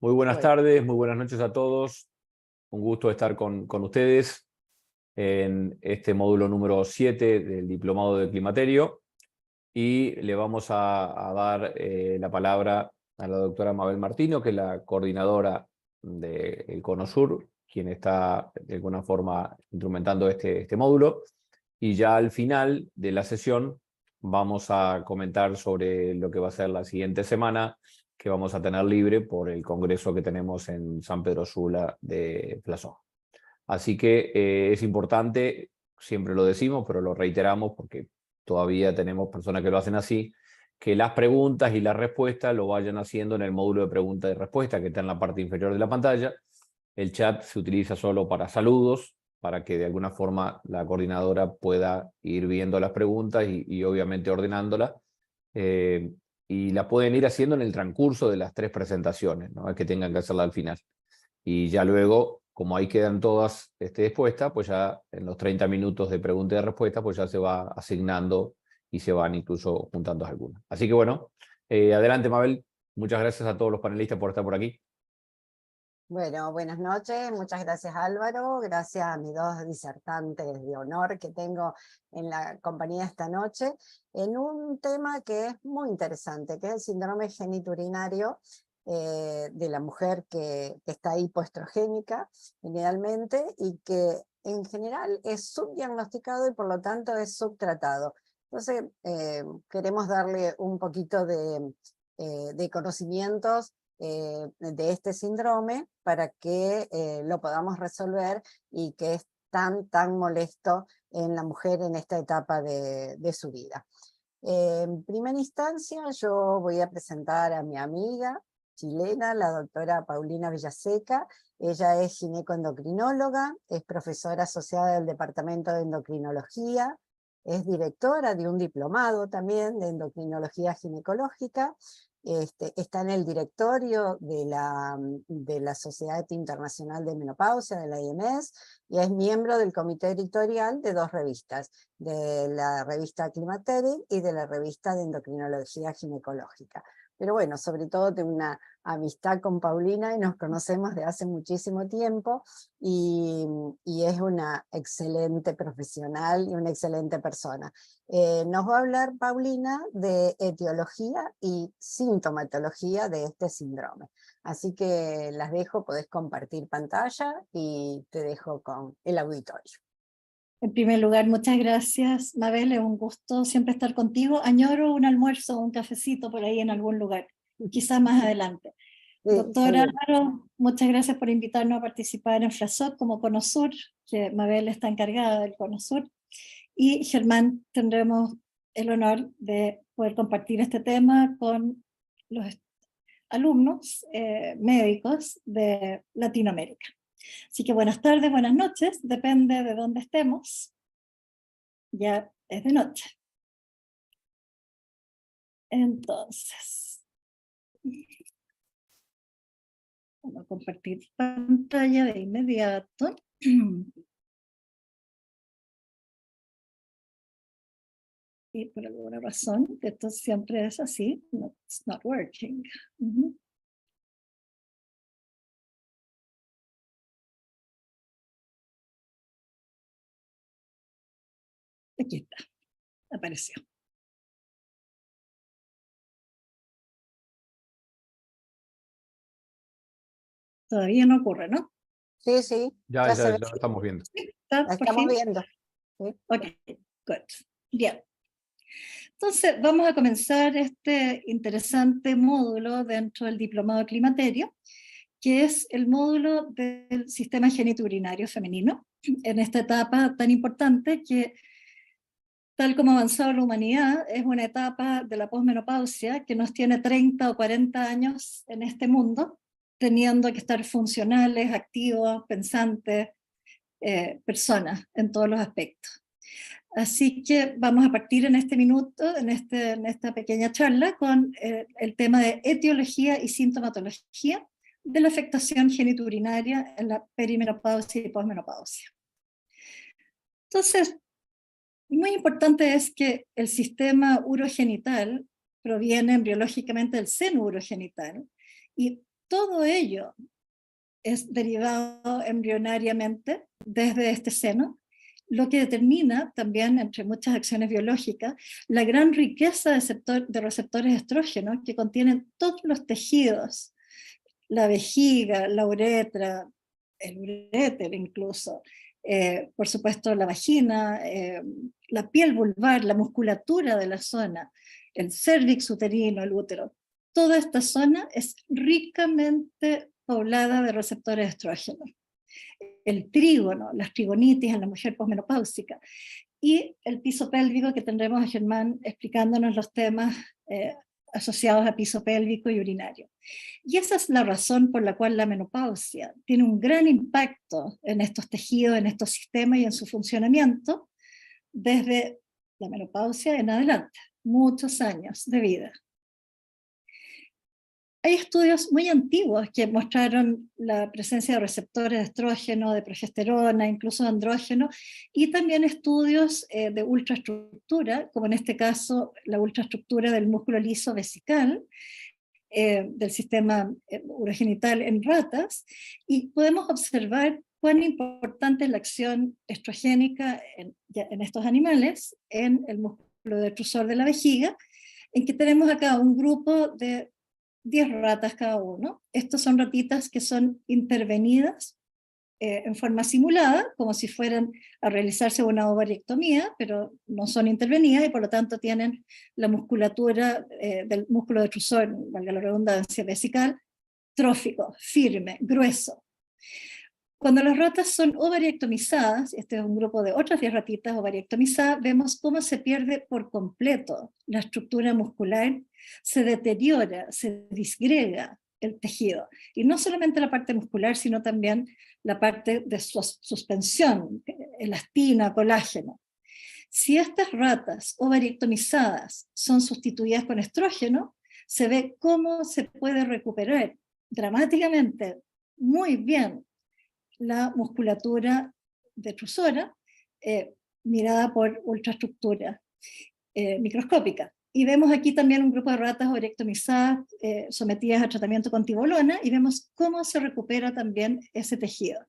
Muy buenas Bueno, tardes, muy buenas noches a todos. Un gusto estar con ustedes en este módulo número 7 del Diplomado de Climaterio. Y le vamos a dar la palabra a la doctora Mabel Martino, que es la coordinadora del Cono Sur, quien está de alguna forma instrumentando este módulo. Y ya al final de la sesión vamos a comentar sobre lo que va a ser la siguiente semana, que vamos a tener libre por el congreso que tenemos en San Pedro Sula de Plasón. Así que es importante, siempre lo decimos, pero lo reiteramos porque todavía tenemos personas que lo hacen así, que las preguntas y las respuestas lo vayan haciendo en el módulo de preguntas y respuestas que está en la parte inferior de la pantalla. El chat se utiliza solo para saludos, para que de alguna forma la coordinadora pueda ir viendo las preguntas y obviamente ordenándolas. Y la pueden ir haciendo en el transcurso de las 3 presentaciones, no es que tengan que hacerla al final. Y ya luego, como ahí quedan todas expuestas, pues ya en los 30 minutos de pregunta y de respuesta, pues ya se va asignando y se van incluso juntando algunas. Así que bueno, adelante Mabel, muchas gracias a todos los panelistas por estar por aquí. bueno, buenas noches, muchas gracias Álvaro, gracias a mis dos disertantes de honor que tengo en la compañía esta noche, en un tema que es muy interesante, que es el síndrome geniturinario de la mujer que está hipoestrogénica, idealmente, y que en general es subdiagnosticado y por lo tanto es subtratado. Entonces, queremos darle un poquito de conocimientos de este síndrome para que lo podamos resolver y que es tan molesto en la mujer en esta etapa de su vida. En primera instancia yo voy a presentar a mi amiga chilena, la doctora Paulina Villaseca. Ella es ginecoendocrinóloga, es profesora asociada del Departamento de Endocrinología, es directora de un diplomado también de endocrinología ginecológica. Está en el directorio de la Sociedad Internacional de Menopausia, de la IMS, y es miembro del comité editorial de 2 revistas, de la revista Climateric y de la revista de Endocrinología Ginecológica. Pero bueno, sobre todo tengo una amistad con Paulina y nos conocemos de hace muchísimo tiempo y es una excelente profesional y una excelente persona. Nos va a hablar Paulina de etiología y sintomatología de este síndrome. Así que las dejo, podés compartir pantalla y te dejo con el auditorio. En primer lugar, muchas gracias, Mabel, es un gusto siempre estar contigo. Añoro un almuerzo o un cafecito por ahí en algún lugar, quizás más adelante. Sí, Doctor seguro. Álvaro, muchas gracias por invitarnos a participar en FLASOC como Cono Sur, que Mabel está encargada del Cono Sur. Y Germán, tendremos el honor de poder compartir este tema con los alumnos médicos de Latinoamérica. Así que buenas tardes, buenas noches, depende de dónde estemos. Ya es de noche. Entonces, vamos a compartir pantalla de inmediato. Y por alguna razón, esto siempre es así, no, it's not working. Aquí está, apareció. Todavía no ocurre, ¿no? Sí, sí, Ya se ve. lo estamos viendo. Sí, está, La por estamos fin. viendo. ¿Sí? Ok, good. Bien. Entonces, vamos a comenzar este interesante módulo dentro del Diplomado de Climaterio, que es el módulo del sistema geniturinario femenino, en esta etapa tan importante que, tal como ha avanzado la humanidad, es una etapa de la posmenopausia que nos tiene 30 o 40 años en este mundo, teniendo que estar funcionales, activos, pensantes, personas en todos los aspectos. Así que vamos a partir en este minuto, en esta pequeña charla, con el tema de etiología y sintomatología de la afectación geniturinaria en la perimenopausia y posmenopausia. Entonces, muy importante es que el sistema urogenital proviene embriológicamente del seno urogenital y todo ello es derivado embrionariamente desde este seno, lo que determina también, entre muchas acciones biológicas, la gran riqueza de receptores estrógenos que contienen todos los tejidos, la vejiga, la uretra, el uréter incluso, por supuesto la vagina, la piel vulvar, la musculatura de la zona, el cérvix uterino, el útero. Toda esta zona es ricamente poblada de receptores estrógenos. El trígono, las trigonitis en la mujer posmenopáusica, y el piso pélvico, que tendremos a Germán explicándonos los temas asociados a piso pélvico y urinario. Y esa es la razón por la cual la menopausia tiene un gran impacto en estos tejidos, en estos sistemas y en su funcionamiento desde la menopausia en adelante, muchos años de vida. Hay estudios muy antiguos que mostraron la presencia de receptores de estrógeno, de progesterona, incluso de andrógeno, y también estudios de ultraestructura, como en este caso la ultraestructura del músculo liso vesical, del sistema urogenital en ratas, y podemos observar cuán importante es la acción estrogénica en estos animales, en el músculo detrusor de la vejiga, en que tenemos acá un grupo de 10 ratas cada uno. Estos son ratitas que son intervenidas en forma simulada, como si fueran a realizarse una ovariectomía, pero no son intervenidas y por lo tanto tienen la musculatura del músculo detrusor, valga la redundancia, vesical, trófico, firme, grueso. Cuando las ratas son ovariectomizadas, este es un grupo de otras 10 ratitas ovariectomizadas, vemos cómo se pierde por completo la estructura muscular, se deteriora, se disgrega el tejido. Y no solamente la parte muscular, sino también la parte de suspensión, elastina, colágeno. Si estas ratas ovariectomizadas son sustituidas con estrógeno, se ve cómo se puede recuperar dramáticamente, muy bien, la musculatura detrusora mirada por ultraestructura microscópica. Y vemos aquí también un grupo de ratas ovariectomizadas sometidas a tratamiento con tibolona y vemos cómo se recupera también ese tejido.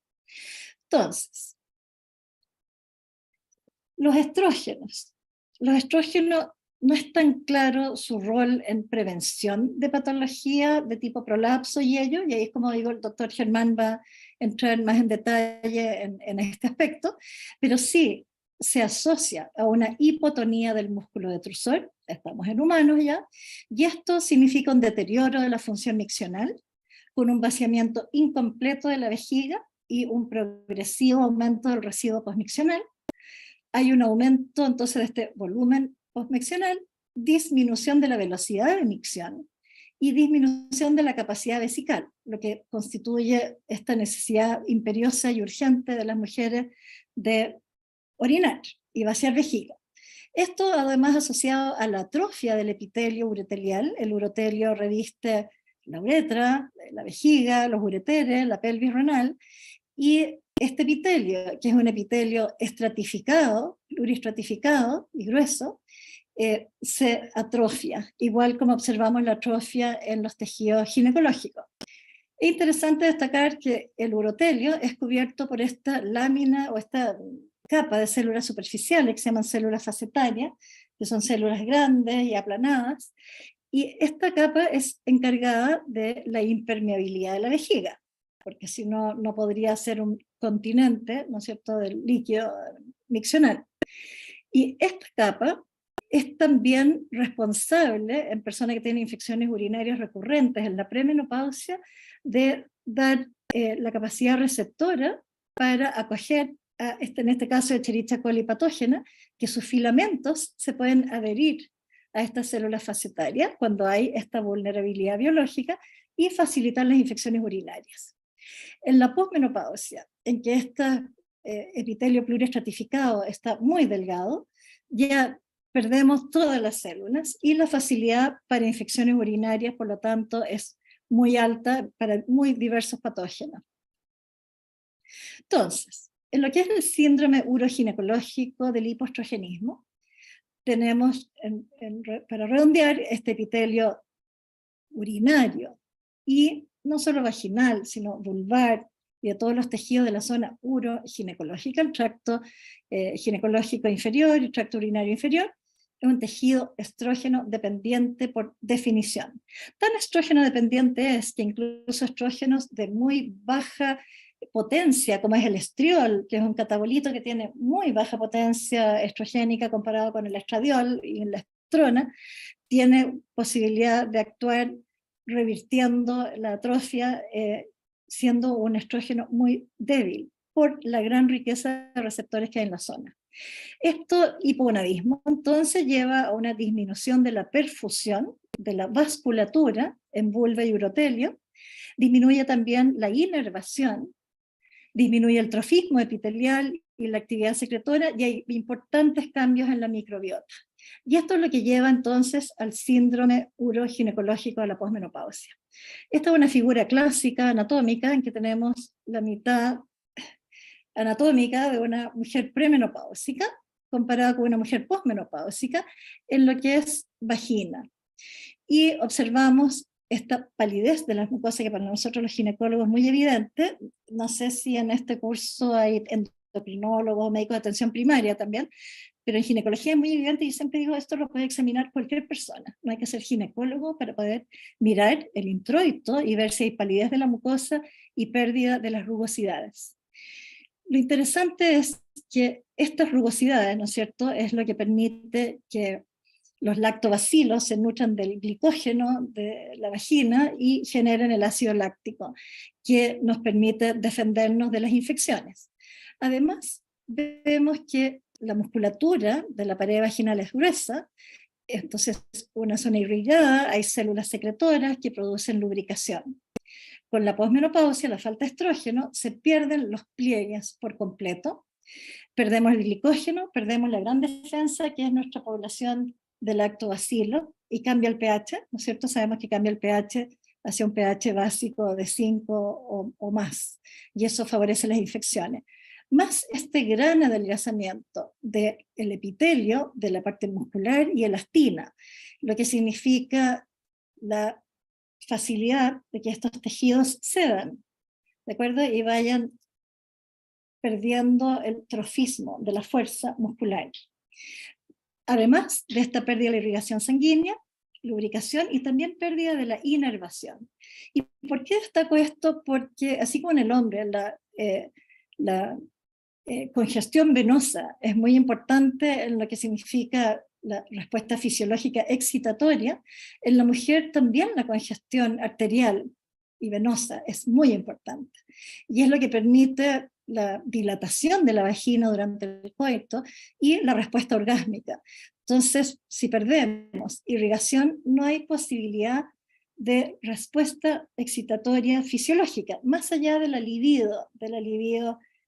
Entonces, los estrógenos. Los estrógenos no es tan claro su rol en prevención de patología de tipo prolapso y ello, y ahí, como digo, el doctor Germán va a entrar más en detalle en este aspecto, pero sí se asocia a una hipotonía del músculo detrusor, estamos en humanos ya, y esto significa un deterioro de la función miccional, con un vaciamiento incompleto de la vejiga y un progresivo aumento del residuo postmiccional. Hay un aumento entonces de este volumen postmiccional, disminución de la velocidad de micción y disminución de la capacidad vesical, lo que constituye esta necesidad imperiosa y urgente de las mujeres de orinar y vaciar vejiga. Esto además asociado a la atrofia del epitelio uretelial. El urotelio reviste la uretra, la vejiga, los ureteres, la pelvis renal, y este epitelio, que es un epitelio estratificado, pluristratificado y grueso, se atrofia, igual como observamos la atrofia en los tejidos ginecológicos. Es interesante destacar que el urotelio es cubierto por esta lámina o esta capa de células superficiales que se llaman células facetarias, que son células grandes y aplanadas, y esta capa es encargada de la impermeabilidad de la vejiga, porque si no, no podría ser un continente, ¿no es cierto?, del líquido miccional. Y esta capa es también responsable en personas que tienen infecciones urinarias recurrentes en la premenopausia de dar la capacidad receptora para acoger a en este caso Escherichia coli patógena, que sus filamentos se pueden adherir a estas células facetarias cuando hay esta vulnerabilidad biológica y facilitar las infecciones urinarias. En la posmenopausia, en que este epitelio pluriestratificado está muy delgado, ya perdemos todas las células y la facilidad para infecciones urinarias, por lo tanto, es muy alta para muy diversos patógenos. Entonces, en lo que es el síndrome uroginecológico del hipoestrogenismo, tenemos, para redondear, este epitelio urinario y no solo vaginal, sino vulvar, y de todos los tejidos de la zona uroginecológica, el tracto ginecológico inferior y el tracto urinario inferior, es un tejido estrógeno dependiente por definición. Tan estrógeno dependiente es que incluso estrógenos de muy baja potencia, como es el estriol, que es un catabolito que tiene muy baja potencia estrogénica comparado con el estradiol y la estrona, tiene posibilidad de actuar revirtiendo la atrofia, siendo un estrógeno muy débil por la gran riqueza de receptores que hay en la zona. Esto hipogonadismo entonces lleva a una disminución de la perfusión de la vasculatura en vulva y urotelio, disminuye también la inervación, disminuye el trofismo epitelial y la actividad secretora, y hay importantes cambios en la microbiota. Y esto es lo que lleva entonces al síndrome uroginecológico de la posmenopausia. Esta es una figura clásica anatómica en que tenemos la mitad anatómica de una mujer premenopáusica comparada con una mujer posmenopáusica en lo que es vagina. Y observamos esta palidez de las mucosas que para nosotros los ginecólogos es muy evidente. No sé si en este curso hay endocrinólogos, médicos de atención primaria también, pero en ginecología es muy evidente y siempre digo, esto lo puede examinar cualquier persona. No hay que ser ginecólogo para poder mirar el introito y ver si hay palidez de la mucosa y pérdida de las rugosidades. Lo interesante es que estas rugosidades, ¿no es cierto?, es lo que permite que los lactobacilos se nutran del glicógeno de la vagina y generen el ácido láctico, que nos permite defendernos de las infecciones. Además, vemos que la musculatura de la pared vaginal es gruesa, entonces una zona irrigada, hay células secretoras que producen lubricación. Con la posmenopausia, la falta de estrógeno, se pierden los pliegues por completo, perdemos el glicógeno, perdemos la gran defensa que es nuestra población de lactobacilo, y cambia el pH, ¿no es cierto? Sabemos que cambia el pH hacia un pH básico de 5 o más, y eso favorece las infecciones. Más este gran adelgazamiento del epitelio, de la parte muscular y elastina, lo que significa la facilidad de que estos tejidos cedan, ¿de acuerdo? Y vayan perdiendo el trofismo de la fuerza muscular. Además de esta pérdida de la irrigación sanguínea, lubricación y también pérdida de la inervación. ¿Y por qué destaco esto? Porque así como en el hombre, la congestión venosa es muy importante en lo que significa la respuesta fisiológica excitatoria, en la mujer también la congestión arterial y venosa es muy importante. Y es lo que permite la dilatación de la vagina durante el coito y la respuesta orgásmica. Entonces, si perdemos irrigación, no hay posibilidad de respuesta excitatoria fisiológica, más allá de la libido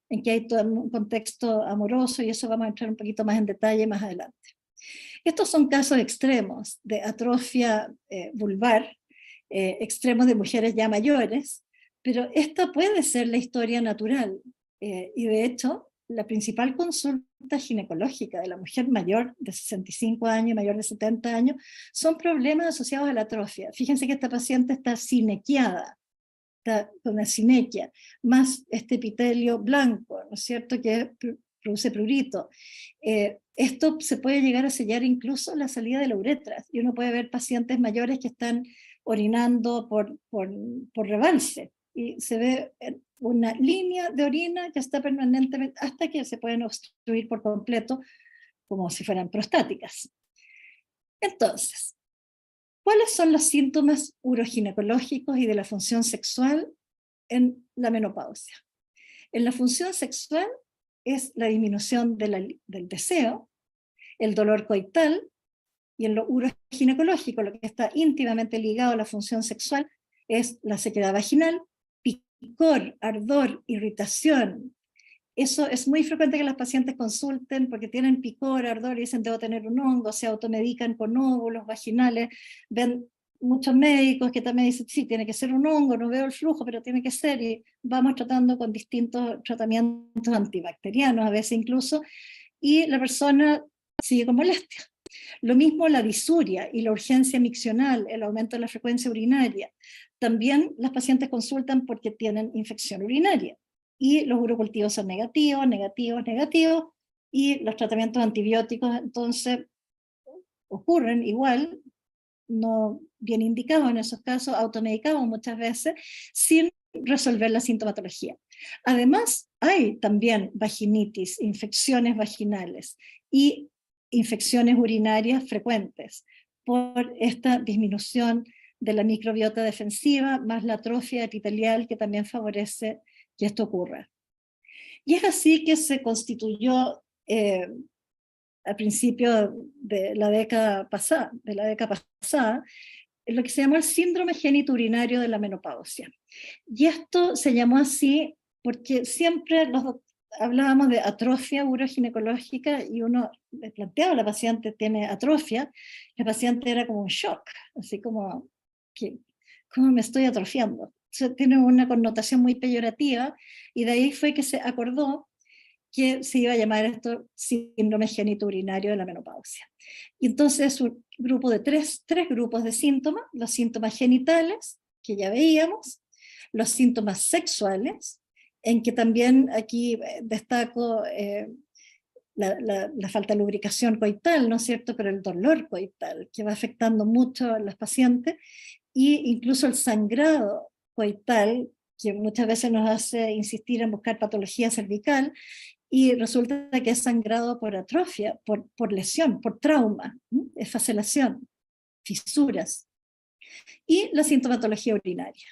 en que hay todo un contexto amoroso, y eso vamos a entrar un poquito más en detalle más adelante. Estos son casos extremos de atrofia vulvar, extremos de mujeres ya mayores, pero esta puede ser la historia natural, y de hecho, la principal consulta ginecológica de la mujer mayor de 65 años, mayor de 70 años, son problemas asociados a la atrofia. Fíjense que esta paciente está sinequiada, con una sinequia, más este epitelio blanco, ¿no es cierto?, que produce prurito. Esto se puede llegar a sellar incluso la salida de la uretra, y uno puede ver pacientes mayores que están orinando por rebalse, y se ve una línea de orina que está permanentemente, hasta que se pueden obstruir por completo, como si fueran prostáticas. Entonces, ¿cuáles son los síntomas uroginecológicos y de la función sexual en la menopausia? En la función sexual es la disminución del deseo, el dolor coital, y en lo uroginecológico, lo que está íntimamente ligado a la función sexual, es la sequedad vaginal, picor, ardor, irritación. Eso es muy frecuente que las pacientes consulten porque tienen picor, ardor y dicen debo tener un hongo, se automedican con óvulos vaginales, ven muchos médicos que también dicen sí, tiene que ser un hongo, no veo el flujo, pero tiene que ser, y vamos tratando con distintos tratamientos antibacterianos, a veces incluso, y la persona sigue con molestia. Lo mismo la disuria y la urgencia miccional, el aumento de la frecuencia urinaria. También las pacientes consultan porque tienen infección urinaria. Y los urocultivos son negativos, negativos, negativos, y los tratamientos antibióticos entonces ocurren igual, no bien indicados en esos casos, automedicados muchas veces, sin resolver la sintomatología. Además, hay también vaginitis, infecciones vaginales y infecciones urinarias frecuentes por esta disminución de la microbiota defensiva, más la atrofia epitelial que también favorece que esto ocurra. Y es así que se constituyó a principios de la década pasada, lo que se llamó el síndrome genitourinario de la menopausia. Y esto se llamó así porque siempre hablábamos de atrofia uroginecológica y uno le planteaba a la paciente tiene atrofia, la paciente era como un shock, así como, ¿cómo me estoy atrofiando? O sea, tiene una connotación muy peyorativa y de ahí fue que se acordó que se iba a llamar esto síndrome genitourinario de la menopausia. Y entonces es un grupo de tres grupos de síntomas: los síntomas genitales, que ya veíamos, los síntomas sexuales, en que también aquí destaco la falta de lubricación coital, ¿no es cierto?, pero el dolor coital, que va afectando mucho a los pacientes, e incluso el sangrado coital, que muchas veces nos hace insistir en buscar patología cervical, y resulta que es sangrado por atrofia, por lesión, por trauma, esfacelación, fisuras, y la sintomatología urinaria.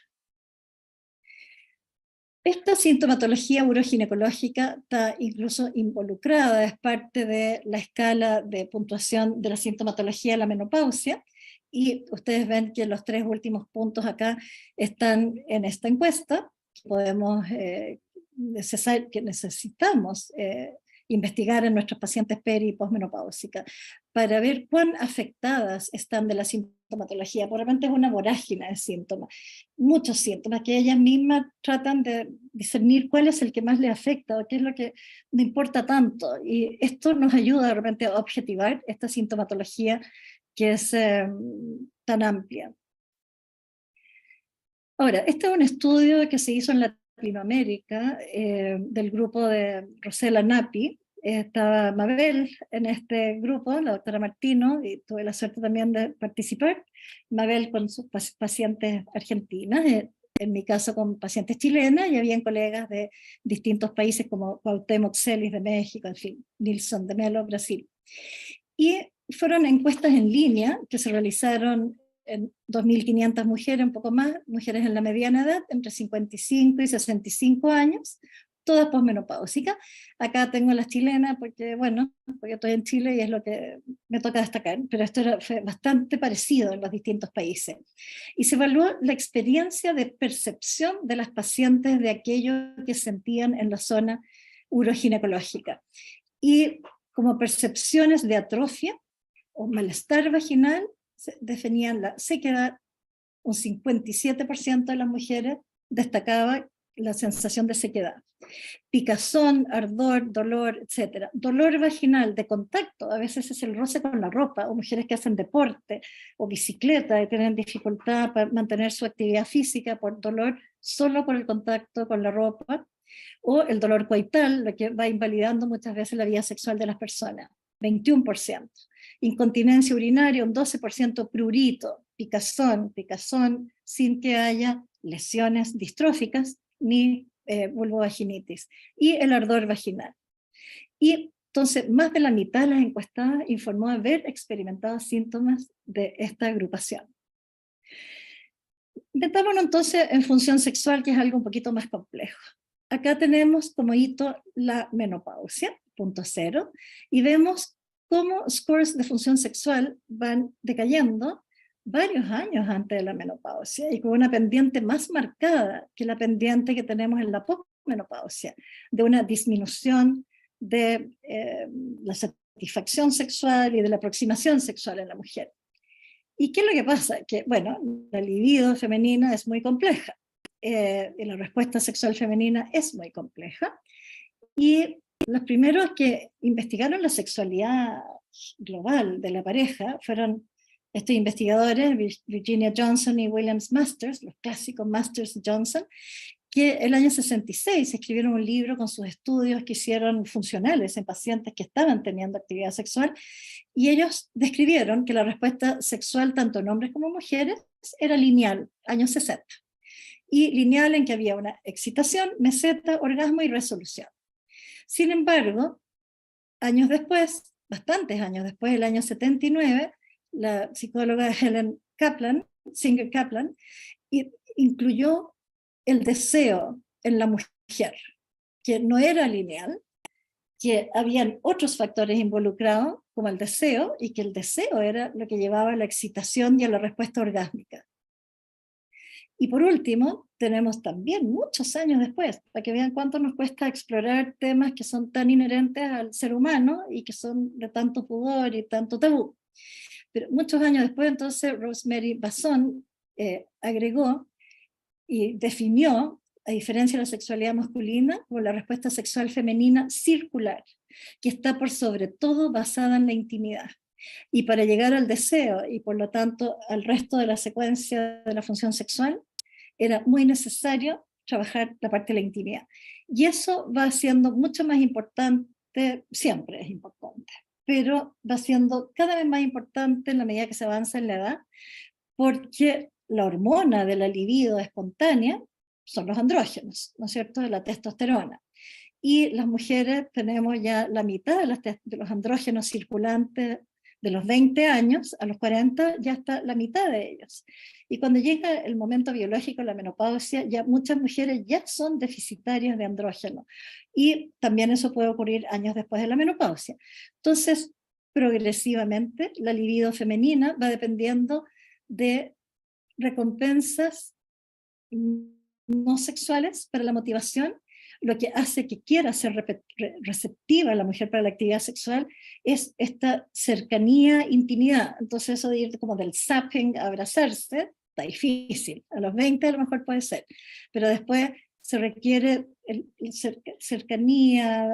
Esta sintomatología uroginecológica está incluso involucrada, es parte de la escala de puntuación de la sintomatología de la menopausia, y ustedes ven que los 3 últimos puntos acá están en esta encuesta. Podemos que necesitamos investigar en nuestros pacientes peri y posmenopáusicas para ver cuán afectadas están de la sintomatología. Por repente es una vorágine de síntomas, muchos síntomas que ellas mismas tratan de discernir cuál es el que más les afecta o qué es lo que no importa tanto, y esto nos ayuda de repente a objetivar esta sintomatología que es tan amplia. Ahora, este es un estudio que se hizo en Latinoamérica del grupo de Rosela Nappi. Estaba Mabel en este grupo, la doctora Martino, y tuve la suerte también de participar. Mabel con sus pacientes argentinas, en mi caso con pacientes chilenas, y habían colegas de distintos países como Cuauhtémoc Celis de México, en fin, Nilson de Melo, Brasil. Y fueron encuestas en línea que se realizaron en 2.500 mujeres, un poco más, mujeres en la mediana edad, entre 55 y 65 años, todas posmenopáusicas. Acá tengo las chilenas porque, bueno, porque estoy en Chile y es lo que me toca destacar, pero esto fue bastante parecido en los distintos países. Y se evaluó la experiencia de percepción de las pacientes de aquello que sentían en la zona uroginecológica. Y como percepciones de atrofia o malestar vaginal, definían la sequedad. Un 57% de las mujeres destacaba la sensación de sequedad. Picazón, ardor, dolor, etc. Dolor vaginal de contacto, a veces es el roce con la ropa, o mujeres que hacen deporte o bicicleta y tienen dificultad para mantener su actividad física por dolor solo por el contacto con la ropa, o el dolor coital, lo que va invalidando muchas veces la vida sexual de las personas, 21%. Incontinencia urinaria, un 12%, prurito, picazón sin que haya lesiones distróficas ni vulvovaginitis, y el ardor vaginal. Y entonces más de la mitad de las encuestadas informó haber experimentado síntomas de esta agrupación. Metámonos entonces en función sexual, que es algo un poquito más complejo. Acá tenemos como hito la menopausia, punto 0, y vemos cómo scores de función sexual van decayendo varios años antes de la menopausia, y con una pendiente más marcada que la pendiente que tenemos en la posmenopausia, de una disminución de la satisfacción sexual y de la aproximación sexual en la mujer. ¿Y qué es lo que pasa? Que, bueno, la libido femenina es muy compleja, y la respuesta sexual femenina es muy compleja, y los primeros que investigaron la sexualidad global de la pareja fueron estos investigadores, Virginia Johnson y William Masters, los clásicos Masters y Johnson, que el año 66 escribieron un libro con sus estudios que hicieron funcionales en pacientes que estaban teniendo actividad sexual, y ellos describieron que la respuesta sexual tanto en hombres como mujeres era lineal, años 60, y lineal en que había una excitación, meseta, orgasmo y resolución. Sin embargo, años después, bastantes años después, el año 79, la psicóloga Helen Singer Kaplan, incluyó el deseo en la mujer, que no era lineal, que habían otros factores involucrados, como el deseo, y que el deseo era lo que llevaba a la excitación y a la respuesta orgásmica. Y por último, tenemos también muchos años después, para que vean cuánto nos cuesta explorar temas que son tan inherentes al ser humano y que son de tanto pudor y tanto tabú. Pero muchos años después, entonces, Rosemary Basson agregó y definió, a diferencia de la sexualidad masculina, como la respuesta sexual femenina circular, que está por sobre todo basada en la intimidad. Y para llegar al deseo y por lo tanto al resto de la secuencia de la función sexual, era muy necesario trabajar la parte de la intimidad. Y eso va siendo mucho más importante, siempre es importante, pero va siendo cada vez más importante en la medida que se avanza en la edad, porque la hormona de la libido espontánea son los andrógenos, ¿no es cierto?, de la testosterona. Y las mujeres tenemos ya la mitad de los andrógenos circulantes de los 20 años, a los 40 ya está la mitad de ellos. Y cuando llega el momento biológico, la menopausia, ya muchas mujeres ya son deficitarias de andrógeno. Y también eso puede ocurrir años después de la menopausia. Entonces, progresivamente, la libido femenina va dependiendo de recompensas no sexuales para la motivación. Lo que hace que quiera ser receptiva la mujer para la actividad sexual es esta cercanía, intimidad. Entonces eso de ir como del zapping a abrazarse, está difícil. A los 20 a lo mejor puede ser, pero después se requiere cercanía.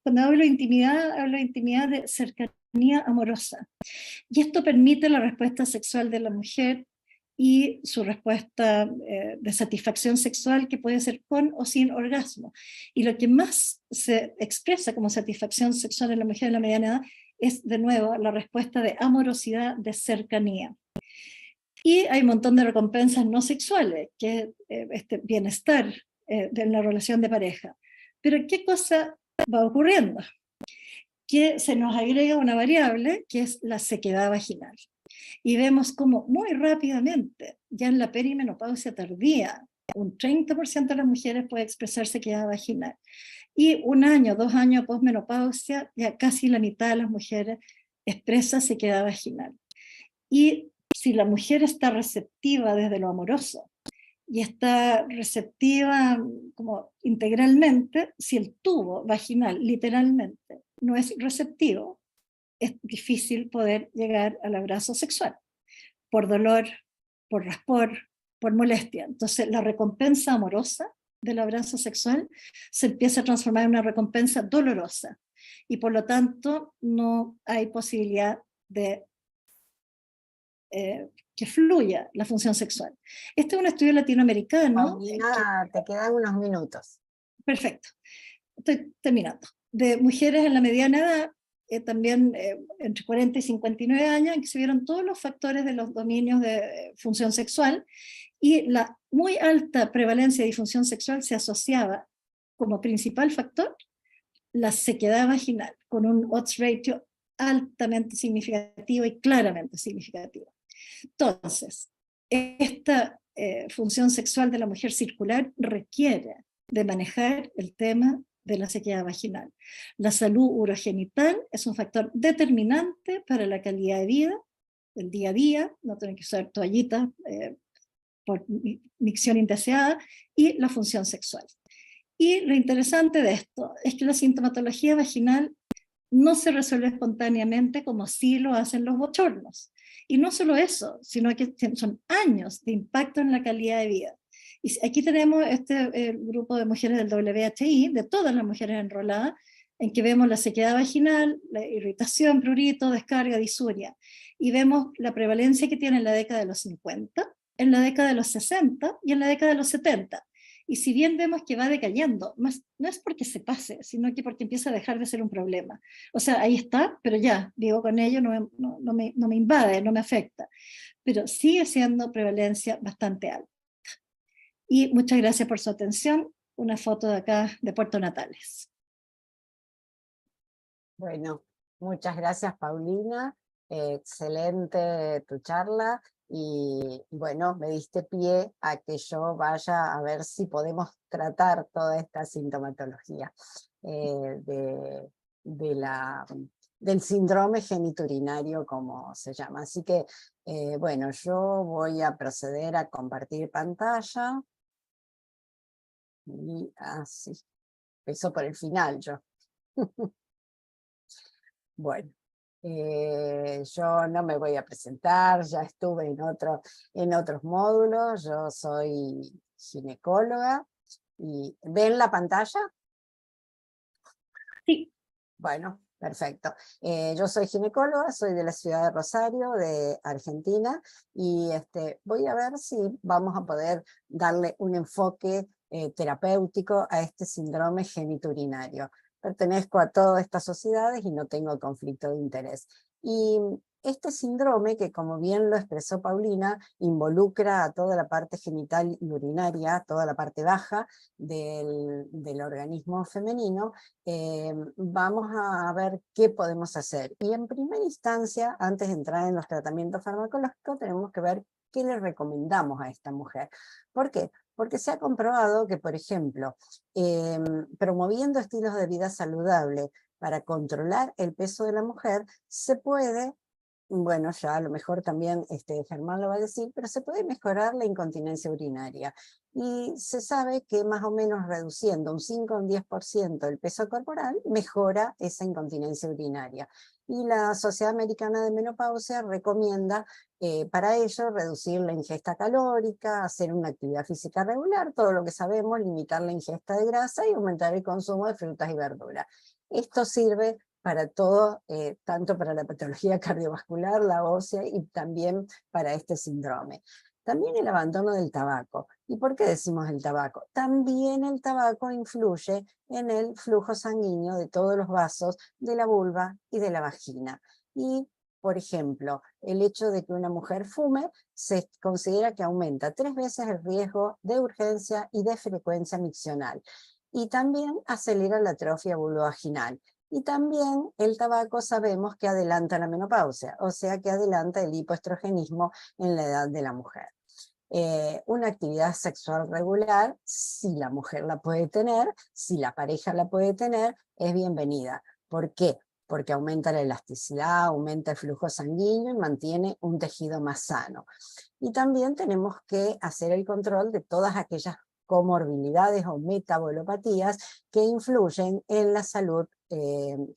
Cuando hablo de intimidad de cercanía amorosa. Y esto permite la respuesta sexual de la mujer y su respuesta de satisfacción sexual, que puede ser con o sin orgasmo. Y lo que más se expresa como satisfacción sexual en la mujer en la mediana edad es, de nuevo, la respuesta de amorosidad, de cercanía. Y hay un montón de recompensas no sexuales, que es este bienestar de la relación de pareja. Pero ¿qué cosa va ocurriendo? Que se nos agrega una variable, que es la sequedad vaginal. Y vemos como muy rápidamente, ya en la perimenopausia tardía, un 30% de las mujeres puede expresar sequedad vaginal. Y 1 año, 2 años posmenopausia, ya casi la mitad de las mujeres expresa sequedad vaginal. Y si la mujer está receptiva desde lo amoroso, y está receptiva como integralmente, si el tubo vaginal literalmente no es receptivo, es difícil poder llegar al abrazo sexual, por dolor, por raspor, por molestia. Entonces la recompensa amorosa del abrazo sexual se empieza a transformar en una recompensa dolorosa, y por lo tanto no hay posibilidad de que fluya la función sexual. Este es un estudio latinoamericano. Paulina, te quedan unos minutos. Perfecto, estoy terminando. De mujeres en la mediana edad, también entre 40 y 59 años, en que se vieron todos los factores de los dominios de función sexual, y la muy alta prevalencia de disfunción sexual se asociaba como principal factor la sequedad vaginal, con un odds ratio altamente significativo y claramente significativo. Entonces, esta función sexual de la mujer circular requiere de manejar el tema de la sequedad vaginal. La salud urogenital es un factor determinante para la calidad de vida, del día a día, no tener que usar toallitas por micción indeseada, y la función sexual. Y lo interesante de esto es que la sintomatología vaginal no se resuelve espontáneamente como sí lo hacen los bochornos. Y no solo eso, sino que son años de impacto en la calidad de vida. Y aquí tenemos este grupo de mujeres del WHI, de todas las mujeres enroladas, en que vemos la sequedad vaginal, la irritación, prurito, descarga, disuria. Y vemos la prevalencia que tiene en la década de los 50, en la década de los 60 y en la década de los 70. Y si bien vemos que va decayendo, no es porque se pase, sino que porque empieza a dejar de ser un problema. O sea, ahí está, pero ya, vivo con ello, no me invade, no me afecta. Pero sigue siendo prevalencia bastante alta. Y muchas gracias por su atención. Una foto de acá de Puerto Natales. Bueno, muchas gracias, Paulina. Excelente tu charla. Y bueno, me diste pie a que yo vaya a ver si podemos tratar toda esta sintomatología del síndrome genitourinario, como se llama. Así que, bueno, yo voy a proceder a compartir pantalla. Y así, empezó por el final yo. Bueno, yo no me voy a presentar, ya estuve en otros módulos, yo soy ginecóloga. Y ¿ven la pantalla? Sí. Bueno, perfecto. Yo soy ginecóloga, soy de la ciudad de Rosario, de Argentina, y voy a ver si vamos a poder darle un enfoque terapéutico a este síndrome genitourinario. Pertenezco a todas estas sociedades y no tengo conflicto de interés. Y este síndrome, que como bien lo expresó Paulina, involucra a toda la parte genital y urinaria, toda la parte baja del organismo femenino, vamos a ver qué podemos hacer. Y en primera instancia, antes de entrar en los tratamientos farmacológicos, tenemos que ver qué le recomendamos a esta mujer. ¿Por qué? Porque se ha comprobado que, por ejemplo, promoviendo estilos de vida saludable para controlar el peso de la mujer, se puede, bueno, ya a lo mejor también Germán lo va a decir, pero se puede mejorar la incontinencia urinaria. Y se sabe que más o menos reduciendo un 5 o un 10% el peso corporal, mejora esa incontinencia urinaria. Y la Sociedad Americana de Menopausia recomienda para ello reducir la ingesta calórica, hacer una actividad física regular, todo lo que sabemos, limitar la ingesta de grasa y aumentar el consumo de frutas y verduras. Esto sirve para todo, tanto para la patología cardiovascular, la ósea y también para este síndrome. También el abandono del tabaco. ¿Y por qué decimos el tabaco? También el tabaco influye en el flujo sanguíneo de todos los vasos de la vulva y de la vagina. Y, por ejemplo, el hecho de que una mujer fume se considera que aumenta 3 veces el riesgo de urgencia y de frecuencia miccional. Y también acelera la atrofia vulvovaginal. Y también el tabaco sabemos que adelanta la menopausia, o sea que adelanta el hipoestrogenismo en la edad de la mujer. Una actividad sexual regular, si la mujer la puede tener, si la pareja la puede tener, es bienvenida. ¿Por qué? Porque aumenta la elasticidad, aumenta el flujo sanguíneo y mantiene un tejido más sano. Y también tenemos que hacer el control de todas aquellas comorbilidades o metabolopatías que influyen en la salud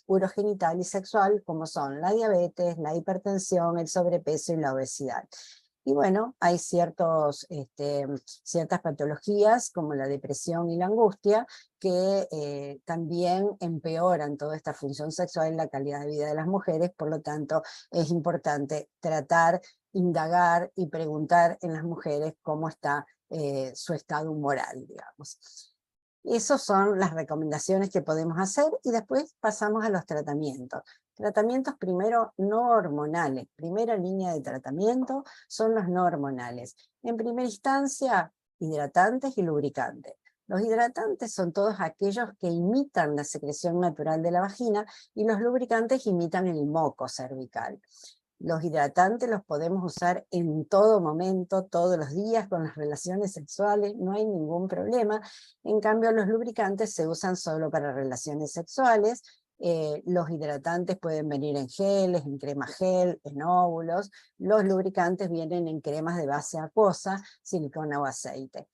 urogenital y sexual, como son la diabetes, la hipertensión, el sobrepeso y la obesidad. Y bueno, hay ciertas patologías como la depresión y la angustia que también empeoran toda esta función sexual y la calidad de vida de las mujeres, por lo tanto es importante tratar, indagar y preguntar en las mujeres cómo está su estado moral, digamos. Esas son las recomendaciones que podemos hacer y después pasamos a los tratamientos. Tratamientos primero no hormonales. Primera línea de tratamiento son los no hormonales. En primera instancia, hidratantes y lubricantes. Los hidratantes son todos aquellos que imitan la secreción natural de la vagina y los lubricantes imitan el moco cervical. Los hidratantes los podemos usar en todo momento, todos los días, con las relaciones sexuales, no hay ningún problema. En cambio, los lubricantes se usan solo para relaciones sexuales. Los hidratantes pueden venir en geles, en crema gel, en óvulos. Los lubricantes vienen en cremas de base acuosa, silicona o aceite.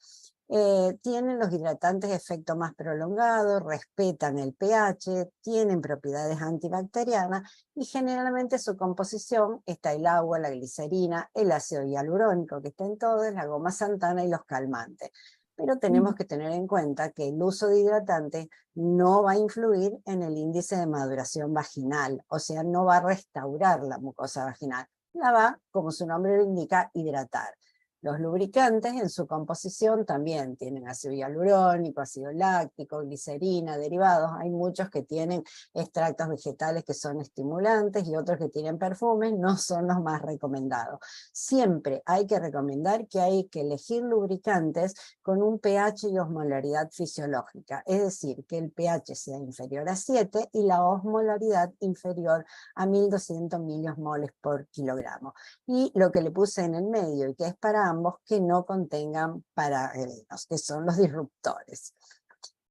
Tienen los hidratantes de efecto más prolongado, respetan el pH, tienen propiedades antibacterianas y generalmente su composición está el agua, la glicerina, el ácido hialurónico que está en todos, la goma xantana y los calmantes. Pero tenemos que tener en cuenta que el uso de hidratantes no va a influir en el índice de maduración vaginal, o sea, no va a restaurar la mucosa vaginal, la va, como su nombre lo indica, hidratar. Los lubricantes en su composición también tienen ácido hialurónico, ácido láctico, glicerina, derivados. Hay muchos que tienen extractos vegetales que son estimulantes y otros que tienen perfumes, no son los más recomendados. Siempre hay que recomendar que hay que elegir lubricantes con un pH y osmolaridad fisiológica, es decir, que el pH sea inferior a 7 y la osmolaridad inferior a 1200 miliosmoles por kilogramo. Y lo que le puse en el medio y que es para ambos, que no contengan parabenos, que son los disruptores.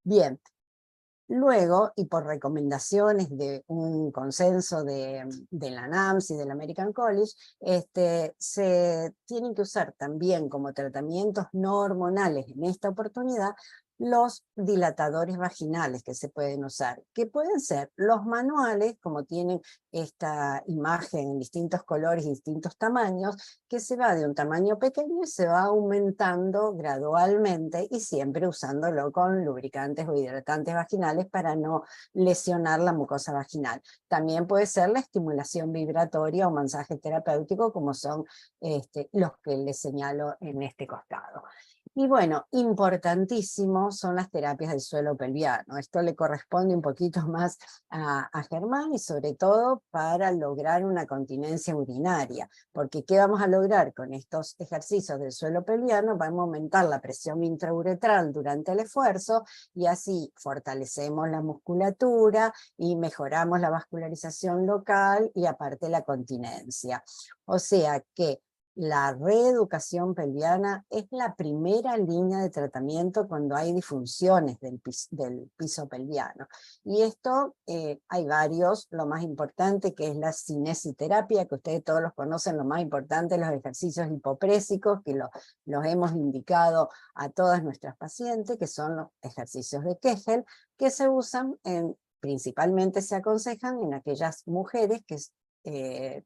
Bien, luego, y por recomendaciones de un consenso de la NAMS y del American College, se tienen que usar también como tratamientos no hormonales en esta oportunidad los dilatadores vaginales que se pueden usar, que pueden ser los manuales, como tienen esta imagen en distintos colores y distintos tamaños, que se va de un tamaño pequeño y se va aumentando gradualmente y siempre usándolo con lubricantes o hidratantes vaginales para no lesionar la mucosa vaginal. También puede ser la estimulación vibratoria o masaje terapéutico, como son los que les señalo en este costado. Y bueno, importantísimo son las terapias del suelo pelviano. Esto le corresponde un poquito más a Germán y sobre todo para lograr una continencia urinaria. Porque ¿qué vamos a lograr con estos ejercicios del suelo pelviano? Vamos a aumentar la presión intrauretral durante el esfuerzo y así fortalecemos la musculatura y mejoramos la vascularización local y aparte la continencia. O sea que la reeducación pelviana es la primera línea de tratamiento cuando hay disfunciones del piso pelviano. Y esto hay varios, lo más importante que es la cinesiterapia, que ustedes todos los conocen, lo más importante, los ejercicios hipoprésicos, que los hemos indicado a todas nuestras pacientes, que son los ejercicios de Kegel, que se usan principalmente se aconsejan en aquellas mujeres que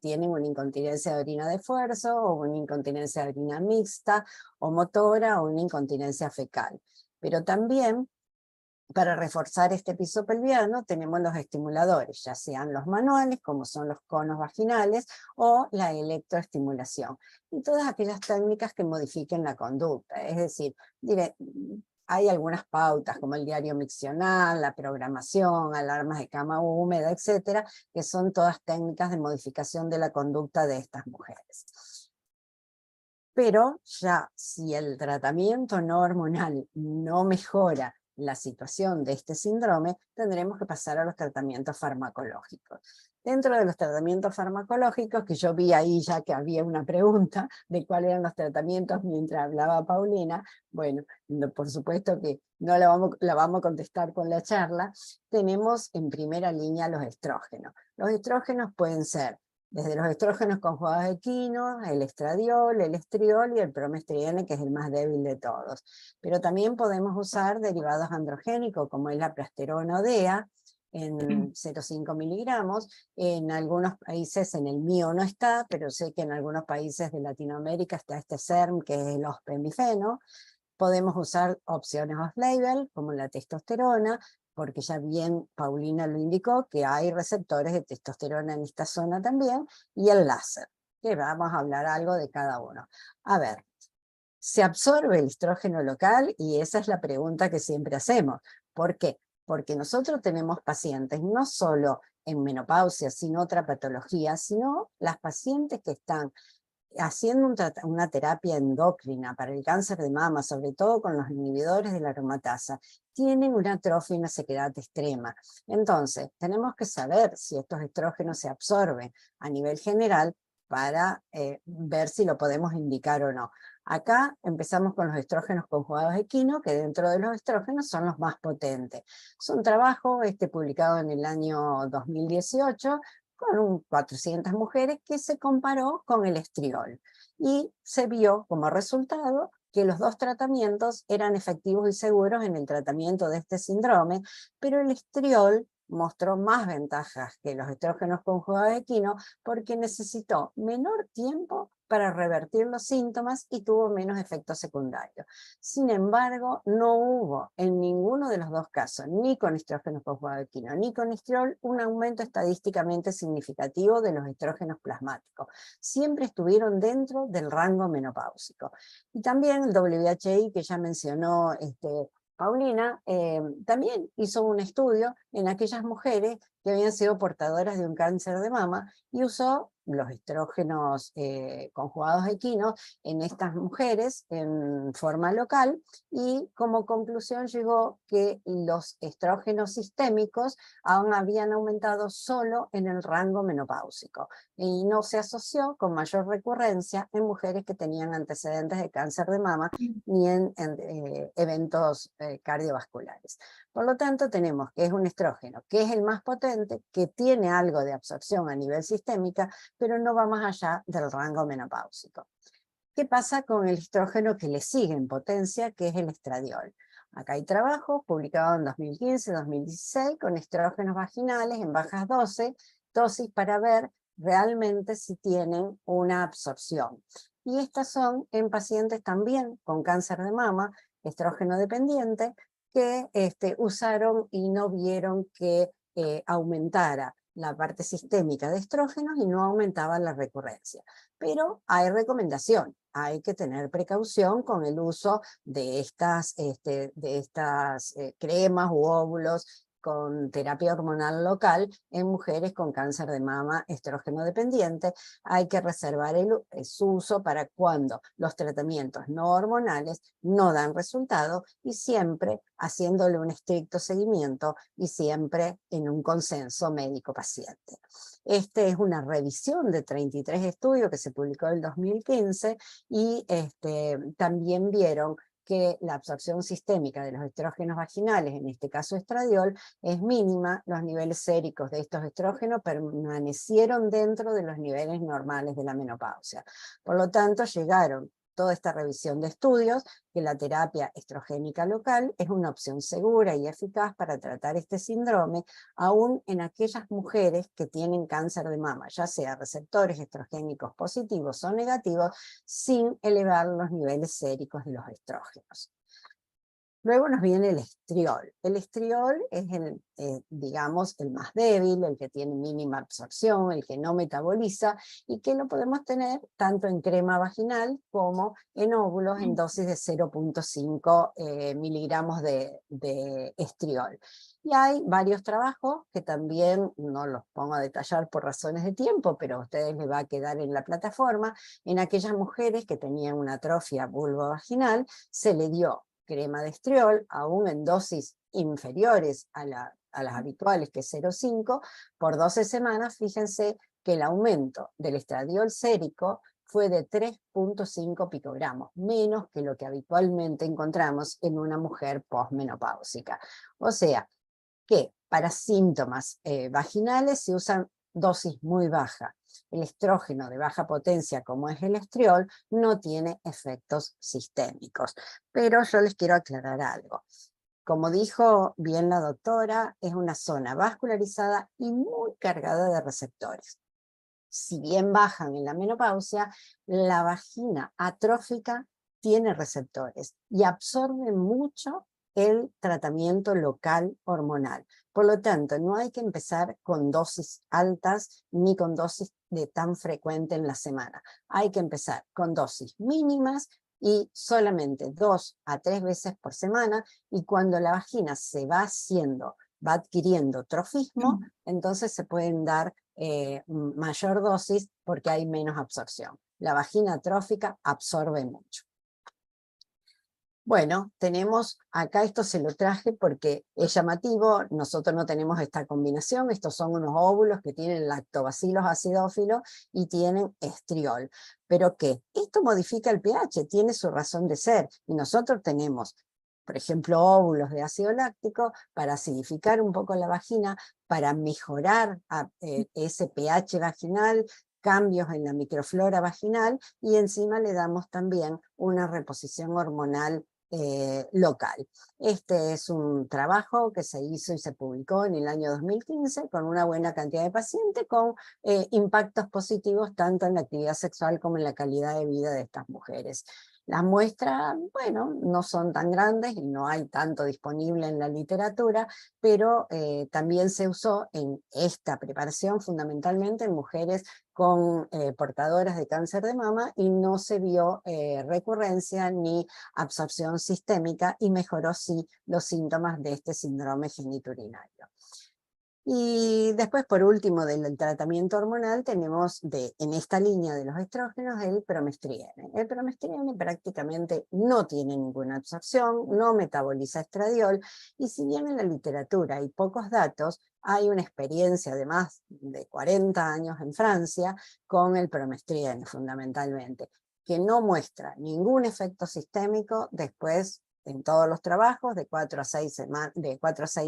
tienen una incontinencia de orina de esfuerzo, o una incontinencia de orina mixta, o motora, o una incontinencia fecal. Pero también, para reforzar este piso pelviano, tenemos los estimuladores, ya sean los manuales, como son los conos vaginales, o la electroestimulación. Y todas aquellas técnicas que modifiquen la conducta, es decir, hay algunas pautas como el diario miccional, la programación, alarmas de cama húmeda, etcétera, que son todas técnicas de modificación de la conducta de estas mujeres. Pero ya si el tratamiento no hormonal no mejora la situación de este síndrome, tendremos que pasar a los tratamientos farmacológicos. Dentro de los tratamientos farmacológicos, que yo vi ahí ya que había una pregunta de cuáles eran los tratamientos mientras hablaba Paulina, bueno, por supuesto que no la vamos a contestar con la charla. Tenemos en primera línea los estrógenos. Los estrógenos pueden ser desde los estrógenos conjugados de equino, el estradiol, el estriol y el promestriene, que es el más débil de todos. Pero también podemos usar derivados androgénicos, como es la plasterona o DEA, en 0,5 miligramos. En algunos países, en el mío no está, pero sé que en algunos países de Latinoamérica está este SERM, que es el ospemifeno. Podemos usar opciones off-label, como la testosterona, porque ya bien Paulina lo indicó, que hay receptores de testosterona en esta zona también, y el láser, que vamos a hablar algo de cada uno. A ver, ¿se absorbe el estrógeno local? Y esa es la pregunta que siempre hacemos. ¿Por qué? Porque nosotros tenemos pacientes, no solo en menopausia, sin otra patología, sino las pacientes que están haciendo una terapia endocrina para el cáncer de mama, sobre todo con los inhibidores de la aromatasa, tienen una atrofia y una sequedad extrema. Entonces, tenemos que saber si estos estrógenos se absorben a nivel general para ver si lo podemos indicar o no. Acá empezamos con los estrógenos conjugados de equino, que dentro de los estrógenos son los más potentes. Es un trabajo publicado en el año 2018, con 400 mujeres, que se comparó con el estriol. y se vio como resultado que los dos tratamientos eran efectivos y seguros en el tratamiento de este síndrome, pero el estriol mostró más ventajas que los estrógenos conjugados de quino porque necesitó menor tiempo para revertir los síntomas y tuvo menos efectos secundarios. Sin embargo, no hubo en ninguno de los dos casos, ni con estrógenos conjugados de quino ni con estriol, un aumento estadísticamente significativo de los estrógenos plasmáticos. Siempre estuvieron dentro del rango menopáusico. Y también el WHI, que ya mencionó Paulina, también hizo un estudio en aquellas mujeres que habían sido portadoras de un cáncer de mama y usó los estrógenos conjugados de quino en estas mujeres en forma local, y como conclusión llegó que los estrógenos sistémicos aún habían aumentado solo en el rango menopáusico y no se asoció con mayor recurrencia en mujeres que tenían antecedentes de cáncer de mama ni en eventos cardiovasculares. Por lo tanto, tenemos que es un estrógeno que es el más potente, que tiene algo de absorción a nivel sistémica, pero no va más allá del rango menopáusico. ¿Qué pasa con el estrógeno que le sigue en potencia, que es el estradiol? Acá hay trabajos publicados en 2015-2016 con estrógenos vaginales en bajas dosis para ver realmente si tienen una absorción. Y estas son en pacientes también con cáncer de mama, estrógeno dependiente, que usaron y no vieron que aumentara la parte sistémica de estrógenos y no aumentaba la recurrencia. Pero hay recomendación, hay que tener precaución con el uso de estas cremas u óvulos con terapia hormonal local en mujeres con cáncer de mama estrógeno dependiente. Hay que reservar su uso para cuando los tratamientos no hormonales no dan resultado, y siempre haciéndole un estricto seguimiento y siempre en un consenso médico-paciente. Esta es una revisión de 33 estudios que se publicó en el 2015 y también vieron que la absorción sistémica de los estrógenos vaginales, en este caso estradiol, es mínima. Los niveles séricos de estos estrógenos permanecieron dentro de los niveles normales de la menopausia. Por lo tanto, llegaron toda esta revisión de estudios que la terapia estrogénica local es una opción segura y eficaz para tratar este síndrome, aún en aquellas mujeres que tienen cáncer de mama, ya sea receptores estrogénicos positivos o negativos, sin elevar los niveles séricos de los estrógenos. Luego nos viene el estriol. El estriol es digamos, el más débil, el que tiene mínima absorción, el que no metaboliza, y que lo podemos tener tanto en crema vaginal como en óvulos en dosis de 0.5 miligramos de estriol. Y hay varios trabajos que también no los pongo a detallar por razones de tiempo, pero a ustedes les va a quedar en la plataforma. En aquellas mujeres que tenían una atrofia vulvovaginal, se le dio crema de estriol, aún en dosis inferiores a las habituales, que es 0,5, por 12 semanas. Fíjense que el aumento del estradiol sérico fue de 3.5 picogramos, menos que lo que habitualmente encontramos en una mujer posmenopáusica. O sea, que para síntomas vaginales se usan dosis muy bajas. El estrógeno de baja potencia, como es el estriol, no tiene efectos sistémicos. Pero yo les quiero aclarar algo. Como dijo bien la doctora, es una zona vascularizada y muy cargada de receptores. Si bien bajan en la menopausia, la vagina atrófica tiene receptores y absorbe mucho el tratamiento local hormonal. Por lo tanto, no hay que empezar con dosis altas ni con dosis de tan frecuente en la semana. Hay que empezar con dosis mínimas y solamente 2 a 3 veces por semana, y cuando la vagina se va adquiriendo trofismo, entonces se pueden dar mayor dosis porque hay menos absorción. La vagina atrófica absorbe mucho. Bueno, tenemos acá, esto se lo traje porque es llamativo, nosotros no tenemos esta combinación, estos son unos óvulos que tienen lactobacilos acidófilos y tienen estriol. ¿Pero qué? Esto modifica el pH, tiene su razón de ser, y nosotros tenemos, por ejemplo, óvulos de ácido láctico para acidificar un poco la vagina, para mejorar ese pH vaginal, cambios en la microflora vaginal y encima le damos también una reposición hormonal local. Este es un trabajo que se hizo y se publicó en el año 2015 con una buena cantidad de pacientes con impactos positivos tanto en la actividad sexual como en la calidad de vida de estas mujeres. Las muestras, bueno, no son tan grandes y no hay tanto disponible en la literatura, pero también se usó en esta preparación fundamentalmente en mujeres con portadoras de cáncer de mama y no se vio recurrencia ni absorción sistémica y mejoró sí los síntomas de este síndrome genitourinario. Y después, por último, del tratamiento hormonal, tenemos en esta línea de los estrógenos el promestriene. El promestriene prácticamente no tiene ninguna absorción, no metaboliza estradiol, y si bien en la literatura hay pocos datos, hay una experiencia de más de 40 años en Francia con el promestriene fundamentalmente, que no muestra ningún efecto sistémico después en todos los trabajos, de 4 a 6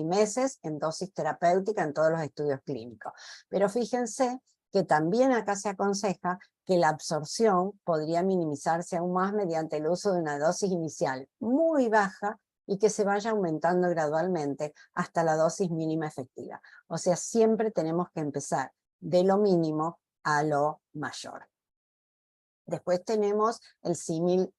meses, en dosis terapéutica en todos los estudios clínicos. Pero fíjense que también acá se aconseja que la absorción podría minimizarse aún más mediante el uso de una dosis inicial muy baja y que se vaya aumentando gradualmente hasta la dosis mínima efectiva. O sea, siempre tenemos que empezar de lo mínimo a lo mayor. Después tenemos el símil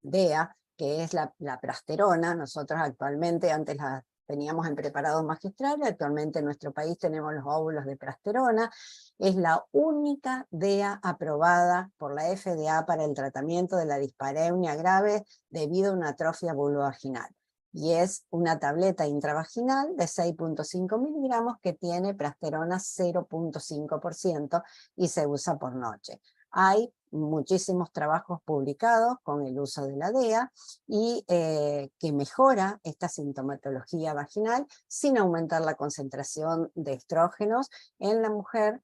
DEA, que es la prasterona. Nosotros actualmente, antes la teníamos en preparado magistral, actualmente en nuestro país tenemos los óvulos de prasterona. Es la única DEA aprobada por la FDA para el tratamiento de la dispareunia grave debido a una atrofia vulvovaginal. Y es una tableta intravaginal de 6.5 miligramos que tiene prasterona 0.5% y se usa por noche. Hay muchísimos trabajos publicados con el uso de la DEA y que mejora esta sintomatología vaginal sin aumentar la concentración de estrógenos en la mujer,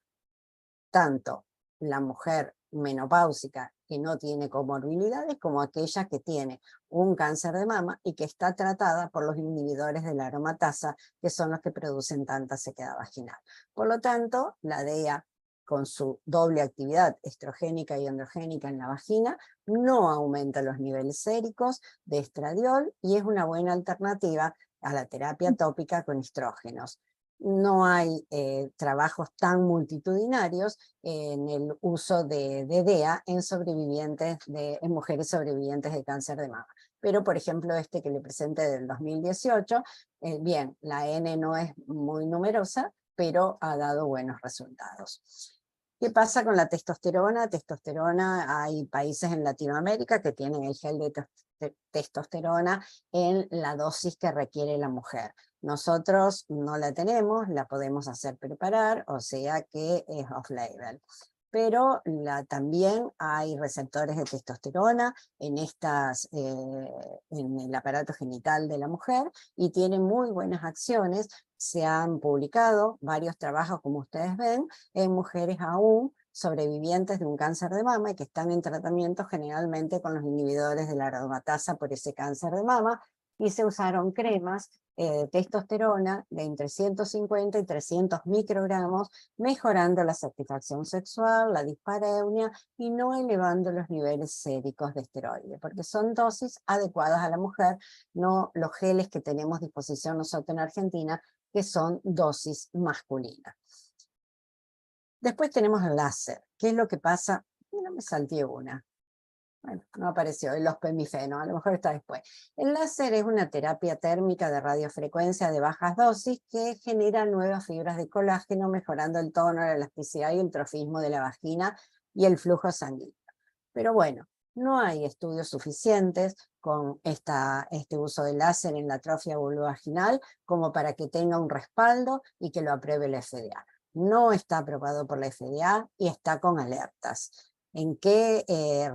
tanto la mujer menopáusica que no tiene comorbilidades como aquella que tiene un cáncer de mama y que está tratada por los inhibidores de la aromatasa, que son los que producen tanta sequedad vaginal. Por lo tanto, la DEA, con su doble actividad estrogénica y androgénica en la vagina, no aumenta los niveles séricos de estradiol y es una buena alternativa a la terapia tópica con estrógenos. No hay trabajos tan multitudinarios en el uso de DEA en mujeres sobrevivientes de cáncer de mama. Pero, por ejemplo, este que le presenté del 2018, bien, la N no es muy numerosa, pero ha dado buenos resultados. ¿Qué pasa con la testosterona? Testosterona, hay países en Latinoamérica que tienen el gel de testosterona en la dosis que requiere la mujer. Nosotros no la tenemos, la podemos hacer preparar, o sea que es off-label. Pero también hay receptores de testosterona en el aparato genital de la mujer y tienen muy buenas acciones. Se han publicado varios trabajos, como ustedes ven, en mujeres aún sobrevivientes de un cáncer de mama y que están en tratamiento generalmente con los inhibidores de la aromatasa por ese cáncer de mama, y se usaron cremas de testosterona de entre 150 y 300 microgramos, mejorando la satisfacción sexual, la dispareunia y no elevando los niveles séricos de esteroide, porque son dosis adecuadas a la mujer, no los geles que tenemos a disposición nosotros en Argentina, que son dosis masculinas. Después tenemos el láser. ¿Qué es lo que pasa? No me salté una. Bueno, no apareció, el ospemifeno, a lo mejor está después. El láser es una terapia térmica de radiofrecuencia de bajas dosis que genera nuevas fibras de colágeno, mejorando el tono, la elasticidad y el trofismo de la vagina y el flujo sanguíneo. Pero bueno, no hay estudios suficientes con este uso de láser en la atrofia vulvovaginal como para que tenga un respaldo y que lo apruebe la FDA. No está aprobado por la FDA y está con alertas. ¿En qué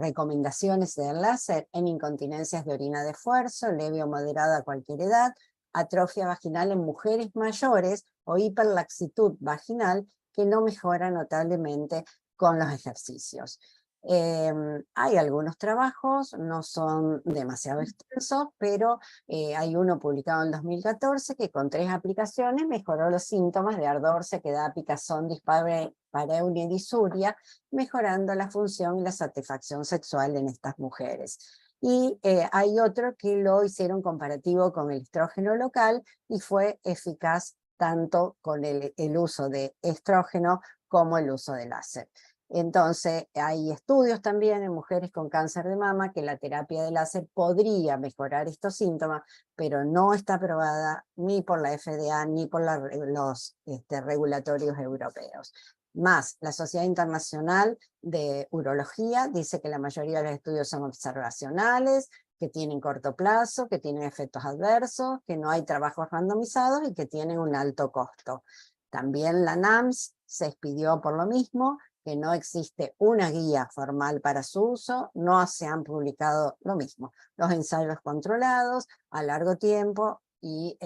recomendaciones del láser? En incontinencias de orina de esfuerzo, leve o moderada a cualquier edad, atrofia vaginal en mujeres mayores o hiperlaxitud vaginal que no mejora notablemente con los ejercicios. Hay algunos trabajos, no son demasiado extensos, pero hay uno publicado en 2014 que con 3 aplicaciones mejoró los síntomas de ardor, sequedad, picazón, dispareunia y disuria, mejorando la función y la satisfacción sexual en estas mujeres. Y hay otro que lo hicieron comparativo con el estrógeno local y fue eficaz tanto con el uso de estrógeno como el uso de láser. Entonces, hay estudios también en mujeres con cáncer de mama que la terapia de láser podría mejorar estos síntomas, pero no está aprobada ni por la FDA ni por los regulatorios europeos. Más, la Sociedad Internacional de Urología dice que la mayoría de los estudios son observacionales, que tienen corto plazo, que tienen efectos adversos, que no hay trabajos randomizados y que tienen un alto costo. También la NAMS se expidió por lo mismo, que no existe una guía formal para su uso, no se han publicado lo mismo, los ensayos controlados a largo tiempo y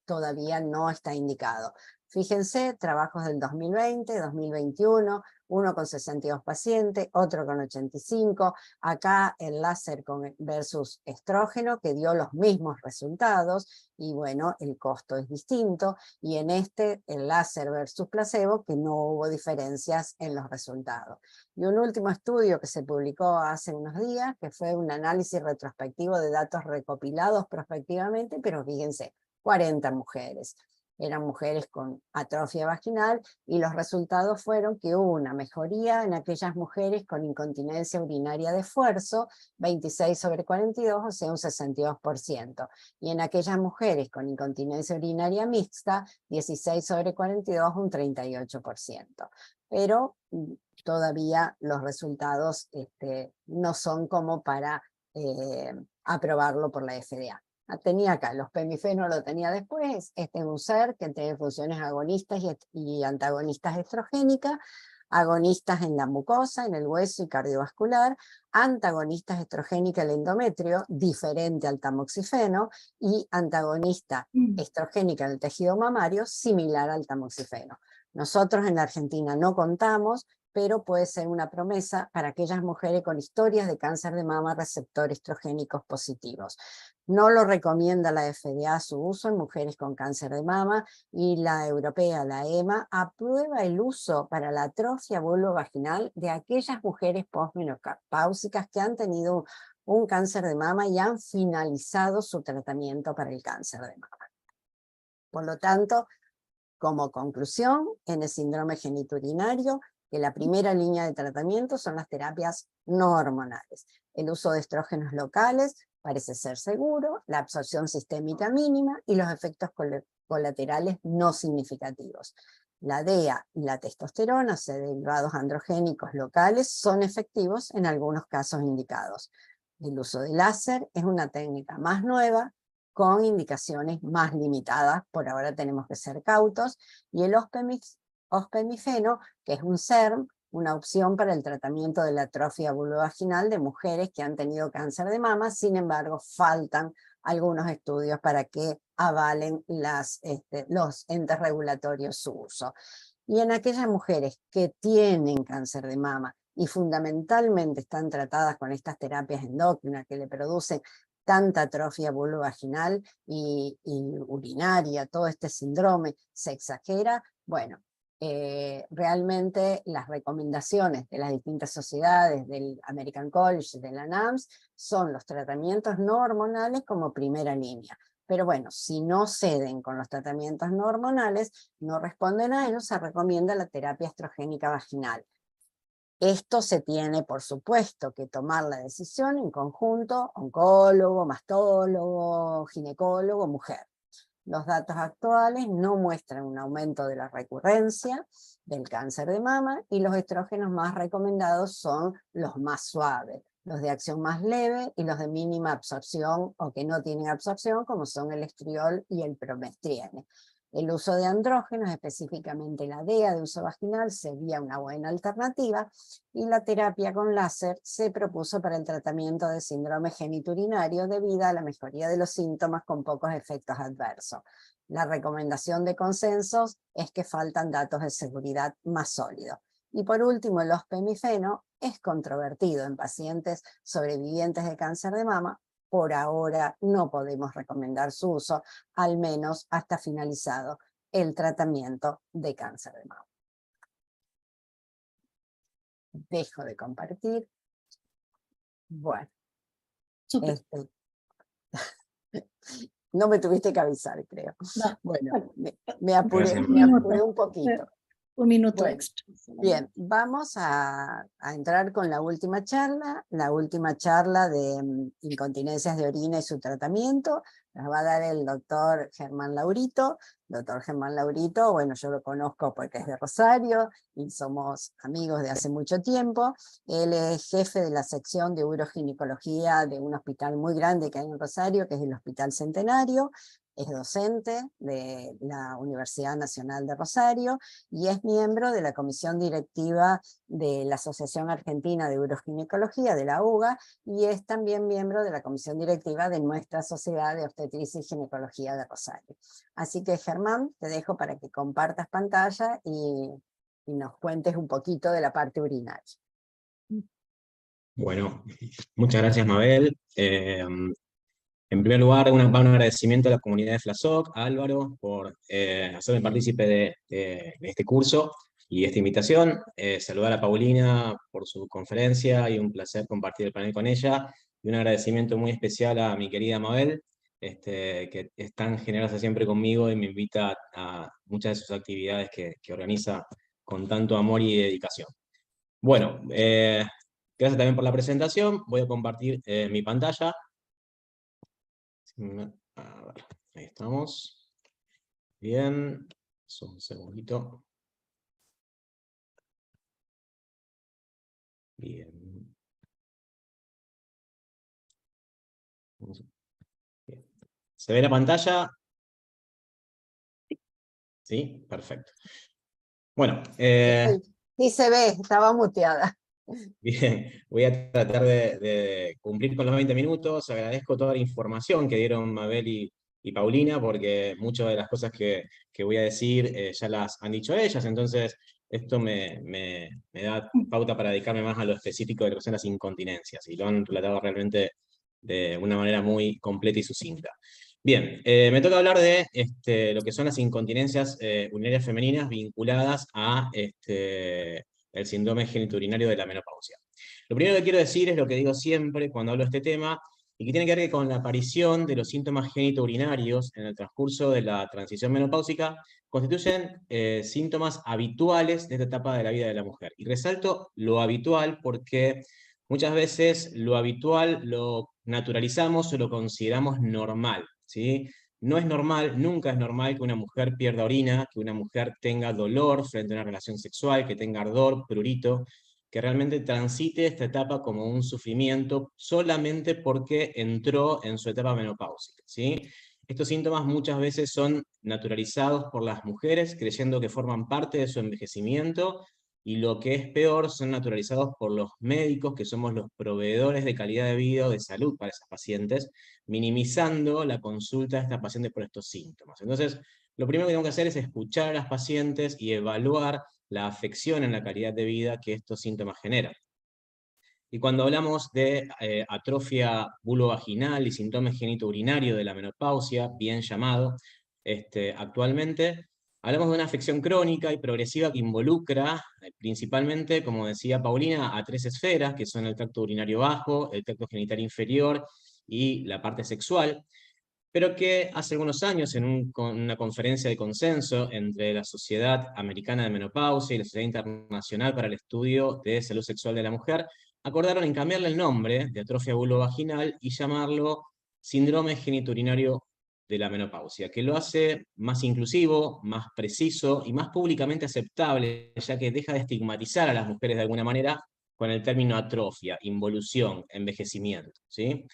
todavía no está indicado. Fíjense, trabajos del 2020, 2021, uno con 62 pacientes, otro con 85, acá el láser versus estrógeno que dio los mismos resultados y bueno, el costo es distinto, y en el láser versus placebo que no hubo diferencias en los resultados. Y un último estudio que se publicó hace unos días, que fue un análisis retrospectivo de datos recopilados prospectivamente, pero fíjense, 40 mujeres. Eran mujeres con atrofia vaginal y los resultados fueron que hubo una mejoría en aquellas mujeres con incontinencia urinaria de esfuerzo, 26/42, o sea un 62%, y en aquellas mujeres con incontinencia urinaria mixta, 16/42, un 38%. Pero todavía los resultados no son como para aprobarlo por la FDA. Tenía acá, los pemifeno lo tenía después, este es un SER que tiene funciones agonistas y antagonistas estrogénicas, agonistas en la mucosa, en el hueso y cardiovascular, antagonistas estrogénica en el endometrio, diferente al tamoxifeno, y antagonista estrogénica en el tejido mamario, similar al tamoxifeno. Nosotros en la Argentina no contamos, pero puede ser una promesa para aquellas mujeres con historias de cáncer de mama receptores estrogénicos positivos. No lo recomienda la FDA su uso en mujeres con cáncer de mama, y la europea, la EMA, aprueba el uso para la atrofia vulvovaginal de aquellas mujeres posmenopáusicas que han tenido un cáncer de mama y han finalizado su tratamiento para el cáncer de mama. Por lo tanto, como conclusión, en el síndrome genitourinario, que la primera línea de tratamiento son las terapias no hormonales. El uso de estrógenos locales parece ser seguro, la absorción sistémica mínima y los efectos colaterales no significativos. La DEA y la testosterona, o sea, derivados androgénicos locales, son efectivos en algunos casos indicados. El uso de láser es una técnica más nueva, con indicaciones más limitadas, por ahora tenemos que ser cautos, y el ospemifeno, que es un SERM, una opción para el tratamiento de la atrofia vulvovaginal de mujeres que han tenido cáncer de mama. Sin embargo, faltan algunos estudios para que avalen los entes regulatorios su uso. Y en aquellas mujeres que tienen cáncer de mama y fundamentalmente están tratadas con estas terapias endócrinas que le producen tanta atrofia vulvovaginal y urinaria, todo este síndrome se exagera, bueno, realmente las recomendaciones de las distintas sociedades, del American College, de la NAMS, son los tratamientos no hormonales como primera línea. Pero bueno, si no ceden con los tratamientos no hormonales, no responden a ellos, se recomienda la terapia estrogénica vaginal. Esto se tiene, por supuesto, que tomar la decisión en conjunto, oncólogo, mastólogo, ginecólogo, mujer. Los datos actuales no muestran un aumento de la recurrencia del cáncer de mama, y los estrógenos más recomendados son los más suaves, los de acción más leve y los de mínima absorción o que no tienen absorción, como son el estriol y el promestriene. El uso de andrógenos, específicamente la DEA de uso vaginal, sería una buena alternativa, y la terapia con láser se propuso para el tratamiento de síndrome genitourinario debido a la mejoría de los síntomas con pocos efectos adversos. La recomendación de consensos es que faltan datos de seguridad más sólidos. Y por último, el ospemifeno es controvertido en pacientes sobrevivientes de cáncer de mama. Por ahora no podemos recomendar su uso, al menos hasta finalizado el tratamiento de cáncer de mama. Dejo de compartir. Bueno. Súper. No me tuviste que avisar, creo. No. Bueno, me apuré un poquito. Un minuto Bueno, extra. bien, vamos a entrar con la última charla de incontinencias de orina y su tratamiento. Nos va a dar el doctor Germán Laurito. Doctor Germán Laurito, bueno, yo lo conozco porque es de Rosario y somos amigos de hace mucho tiempo. Él es jefe de la sección de uroginecología de un hospital muy grande que hay en Rosario, que es el Hospital Centenario. Es docente de la Universidad Nacional de Rosario y es miembro de la comisión directiva de la Asociación Argentina de Uroginecología, de la UGA, y es también miembro de la comisión directiva de nuestra Sociedad de Obstetricia y Ginecología de Rosario. Así que, Germán, te dejo para que compartas pantalla y nos cuentes un poquito de la parte urinaria. Bueno, muchas gracias, Mabel. En primer lugar, un agradecimiento a la comunidad de FLASOC, a Álvaro, por hacerme partícipe de este curso y esta invitación. Saludar a Paulina por su conferencia y un placer compartir el panel con ella. Y un agradecimiento muy especial a mi querida Mabel, que es tan generosa siempre conmigo y me invita a muchas de sus actividades que organiza con tanto amor y dedicación. Bueno, gracias también por la presentación. Voy a compartir mi pantalla. A ver, ahí estamos. Bien, un segundito. Bien. Bien. ¿Se ve la pantalla? Sí, perfecto. Bueno, Sí se ve, estaba muteada. bien, voy a tratar de cumplir con los 20 minutos. Agradezco toda la información que dieron Mabel y Paulina, porque muchas de las cosas que voy a decir ya las han dicho ellas, entonces esto me da pauta para dedicarme más a lo específico de lo que son las incontinencias, y lo han relatado realmente de una manera muy completa y sucinta. Bien, me toca hablar de lo que son las incontinencias urinarias femeninas vinculadas a el síndrome genitourinario de la menopausia. Lo primero que quiero decir es lo que digo siempre cuando hablo de este tema, y que tiene que ver con la aparición de los síntomas genitourinarios en el transcurso de la transición menopáusica, constituyen síntomas habituales de esta etapa de la vida de la mujer. Y resalto lo habitual porque muchas veces lo habitual lo naturalizamos o lo consideramos normal, ¿sí? No es normal, nunca es normal que una mujer pierda orina, que una mujer tenga dolor frente a una relación sexual, que tenga ardor, prurito, que realmente transite esta etapa como un sufrimiento solamente porque entró en su etapa menopáusica, ¿sí? Estos síntomas muchas veces son naturalizados por las mujeres, creyendo que forman parte de su envejecimiento, y lo que es peor, son naturalizados por los médicos, que somos los proveedores de calidad de vida o de salud para esas pacientes, minimizando la consulta de estas pacientes por estos síntomas. Entonces, lo primero que tengo que hacer es escuchar a las pacientes y evaluar la afección en la calidad de vida que estos síntomas generan. Y cuando hablamos de atrofia vulvovaginal y síndrome genitourinario de la menopausia, bien llamado actualmente, hablamos de una afección crónica y progresiva que involucra principalmente, como decía Paulina, a 3 esferas, que son el tracto urinario bajo, el tracto genital inferior y la parte sexual, pero que hace algunos años, en una conferencia de consenso entre la Sociedad Americana de Menopausia y la Sociedad Internacional para el Estudio de Salud Sexual de la Mujer, acordaron en cambiarle el nombre de atrofia vulvovaginal y llamarlo síndrome genitourinario de la menopausia, que lo hace más inclusivo, más preciso y más públicamente aceptable, ya que deja de estigmatizar a las mujeres de alguna manera con el término atrofia, involución, envejecimiento, ¿sí?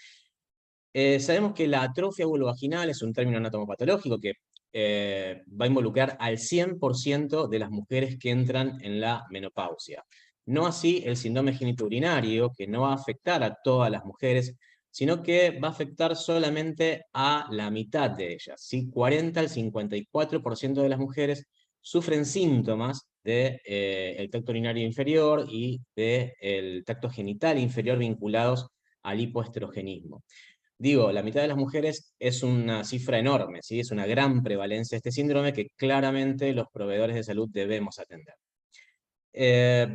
Sabemos que la atrofia vulvovaginal es un término anatomopatológico que va a involucrar al 100% de las mujeres que entran en la menopausia. No así el síndrome genitourinario, que no va a afectar a todas las mujeres, sino que va a afectar solamente a la mitad de ellas, ¿sí? 40 al 54% de las mujeres sufren síntomas del tracto urinario inferior y del tracto genital inferior vinculados al hipoestrogenismo. Digo, la mitad de las mujeres es una cifra enorme, ¿sí? Es una gran prevalencia de este síndrome que claramente los proveedores de salud debemos atender.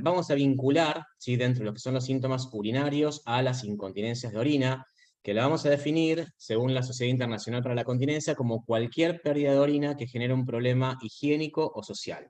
Vamos a vincular, ¿sí?, dentro de lo que son los síntomas urinarios a las incontinencias de orina, que la vamos a definir, según la Sociedad Internacional para la Continencia, como cualquier pérdida de orina que genere un problema higiénico o social.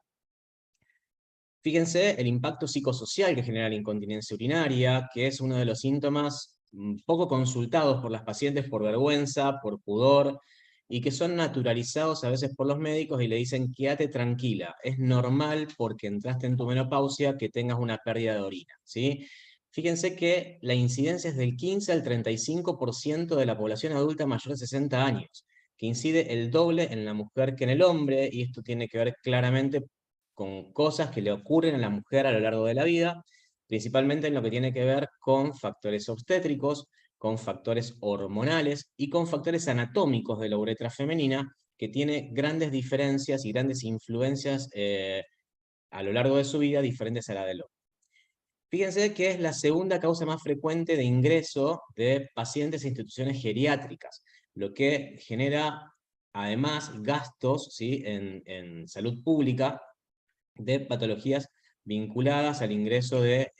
Fíjense el impacto psicosocial que genera la incontinencia urinaria, que es uno de los síntomas poco consultados por las pacientes por vergüenza, por pudor, y que son naturalizados a veces por los médicos y le dicen, quédate tranquila, es normal porque entraste en tu menopausia que tengas una pérdida de orina, ¿sí? Fíjense que la incidencia es del 15 al 35% de la población adulta mayor de 60 años, que incide el doble en la mujer que en el hombre, y esto tiene que ver claramente con cosas que le ocurren a la mujer a lo largo de la vida, principalmente en lo que tiene que ver con factores obstétricos, con factores hormonales y con factores anatómicos de la uretra femenina, que tiene grandes diferencias y grandes influencias a lo largo de su vida diferentes a la del hombre. Fíjense que es la segunda causa más frecuente de ingreso de pacientes a instituciones geriátricas, lo que genera además gastos, ¿sí?, en salud pública de patologías vinculadas al ingreso de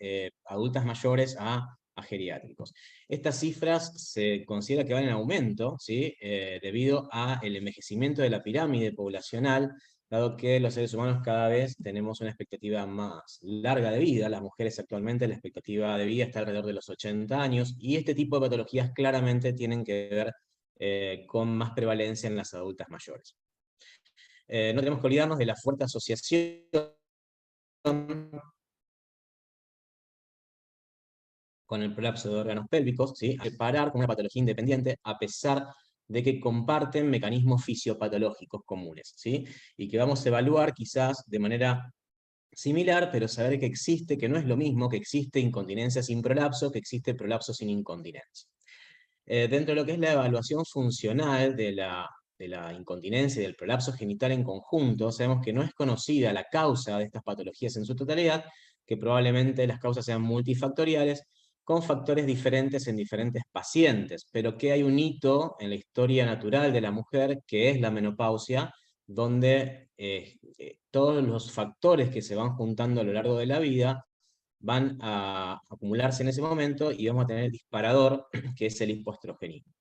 adultas mayores a geriátricos. Estas cifras se considera que van en aumento, ¿sí?, debido al envejecimiento de la pirámide poblacional, dado que los seres humanos cada vez tenemos una expectativa más larga de vida. Las mujeres actualmente la expectativa de vida está alrededor de los 80 años, y este tipo de patologías claramente tienen que ver con más prevalencia en las adultas mayores. No tenemos que olvidarnos de la fuerte asociación con el prolapso de órganos pélvicos, ¿sí?, a separar como una patología independiente, a pesar de que comparten mecanismos fisiopatológicos comunes, ¿sí?, y que vamos a evaluar quizás de manera similar, pero saber que existe, que no es lo mismo, que existe incontinencia sin prolapso, que existe prolapso sin incontinencia. Dentro de lo que es la evaluación funcional de la incontinencia y del prolapso genital en conjunto, sabemos que no es conocida la causa de estas patologías en su totalidad, que probablemente las causas sean multifactoriales, con factores diferentes en diferentes pacientes, pero que hay un hito en la historia natural de la mujer, que es la menopausia, donde todos los factores que se van juntando a lo largo de la vida van a acumularse en ese momento y vamos a tener el disparador, que es el hipoestrogenismo.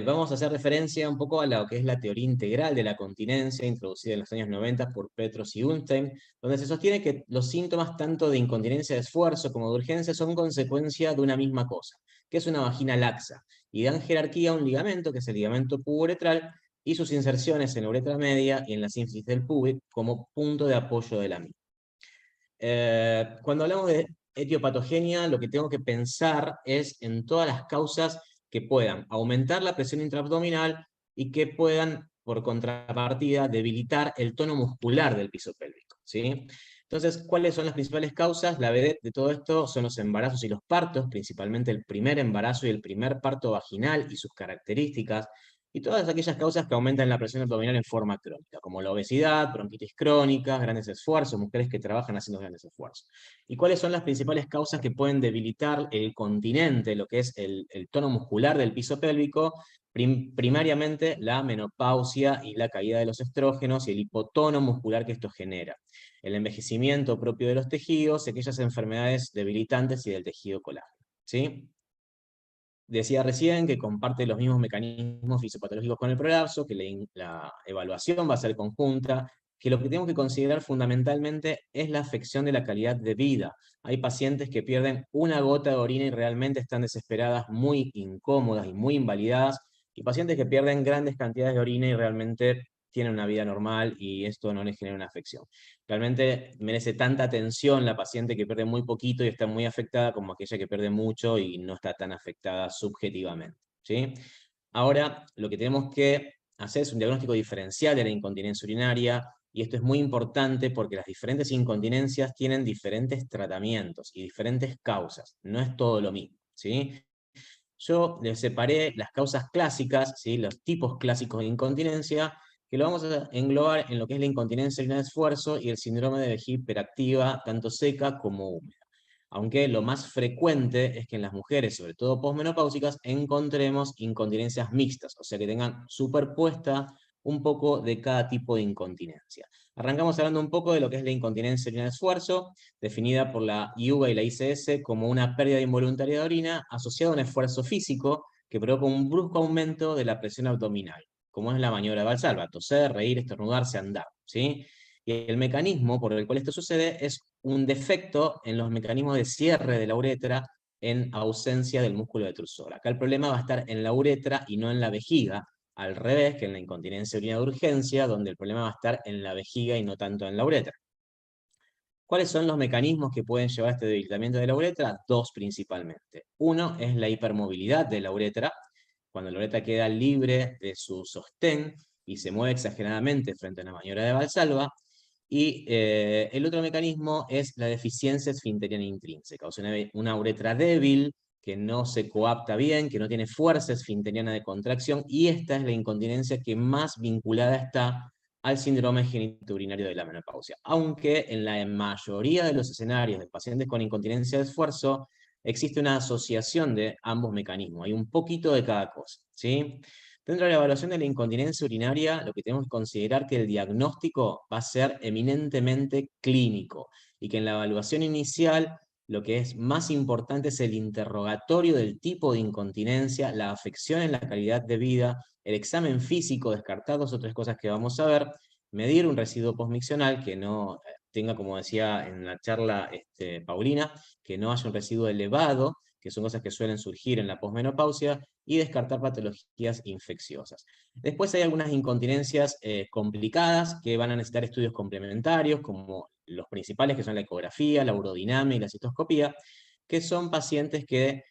Vamos a hacer referencia un poco a lo que es la teoría integral de la continencia, introducida en los años 90 por Petros y Unstein, donde se sostiene que los síntomas tanto de incontinencia de esfuerzo como de urgencia son consecuencia de una misma cosa, que es una vagina laxa, y dan jerarquía a un ligamento, que es el ligamento pubo-uretral, y sus inserciones en la uretra media y en la sínfisis del pubis como punto de apoyo de la misma. Cuando hablamos de etiopatogenia, lo que tengo que pensar es en todas las causas que puedan aumentar la presión intraabdominal y que puedan, por contrapartida, debilitar el tono muscular del piso pélvico, ¿sí? Entonces, ¿cuáles son las principales causas? La vedette de todo esto son los embarazos y los partos, principalmente el primer embarazo y el primer parto vaginal y sus características, y todas aquellas causas que aumentan la presión abdominal en forma crónica, como la obesidad, bronquitis crónica, grandes esfuerzos, mujeres que trabajan haciendo grandes esfuerzos. ¿Y cuáles son las principales causas que pueden debilitar el continente, lo que es el tono muscular del piso pélvico? Primariamente la menopausia y la caída de los estrógenos y el hipotono muscular que esto genera. El envejecimiento propio de los tejidos y aquellas enfermedades debilitantes y del tejido colágeno, ¿sí? Decía recién que comparte los mismos mecanismos fisiopatológicos con el prolapso, que la evaluación va a ser conjunta, que lo que tenemos que considerar fundamentalmente es la afección de la calidad de vida. Hay pacientes que pierden una gota de orina y realmente están desesperadas, muy incómodas y muy invalidadas, y pacientes que pierden grandes cantidades de orina y realmente tienen una vida normal y esto no les genera una afección. Realmente merece tanta atención la paciente que pierde muy poquito y está muy afectada como aquella que pierde mucho y no está tan afectada subjetivamente, ¿sí? Ahora, lo que tenemos que hacer es un diagnóstico diferencial de la incontinencia urinaria, y esto es muy importante porque las diferentes incontinencias tienen diferentes tratamientos y diferentes causas, no es todo lo mismo, ¿sí? Yo les separé las causas clásicas, ¿sí?, los tipos clásicos de incontinencia, que lo vamos a englobar en lo que es la incontinencia urinaria de esfuerzo y el síndrome de vejiga hiperactiva, tanto seca como húmeda. Aunque lo más frecuente es que en las mujeres, sobre todo posmenopáusicas, encontremos incontinencias mixtas, o sea que tengan superpuesta un poco de cada tipo de incontinencia. Arrancamos hablando un poco de lo que es la incontinencia urinaria de esfuerzo, definida por la IUVA y la ICS como una pérdida involuntaria de orina asociada a un esfuerzo físico que provoca un brusco aumento de la presión abdominal, como es la maniobra de Valsalva: toser, reír, estornudarse, andar, ¿sí? Y el mecanismo por el cual esto sucede es un defecto en los mecanismos de cierre de la uretra en ausencia del músculo detrusor. Acá el problema va a estar en la uretra y no en la vejiga, al revés que en la incontinencia urinaria de urgencia, donde el problema va a estar en la vejiga y no tanto en la uretra. ¿Cuáles son los mecanismos que pueden llevar a este debilitamiento de la uretra? Dos principalmente. Uno es la hipermovilidad de la uretra, cuando la uretra queda libre de su sostén y se mueve exageradamente frente a una maniobra de Valsalva. Y el otro mecanismo es la deficiencia esfinteriana intrínseca, o sea, una uretra débil, que no se coapta bien, que no tiene fuerza esfinteriana de contracción, y esta es la incontinencia que más vinculada está al síndrome genitourinario de la menopausia. Aunque en la mayoría de los escenarios de pacientes con incontinencia de esfuerzo existe una asociación de ambos mecanismos, hay un poquito de cada cosa, ¿sí? Dentro de la evaluación de la incontinencia urinaria, lo que tenemos que considerar que el diagnóstico va a ser eminentemente clínico, y que en la evaluación inicial lo que es más importante es el interrogatorio del tipo de incontinencia, la afección en la calidad de vida, el examen físico, descartar dos o tres cosas que vamos a ver, medir un residuo postmiccional que no tenga, como decía en la charla Paulina, que no haya un residuo elevado, que son cosas que suelen surgir en la posmenopausia, y descartar patologías infecciosas. Después hay algunas incontinencias complicadas que van a necesitar estudios complementarios, como los principales, que son la ecografía, la urodinamia y la citoscopía, que son pacientes que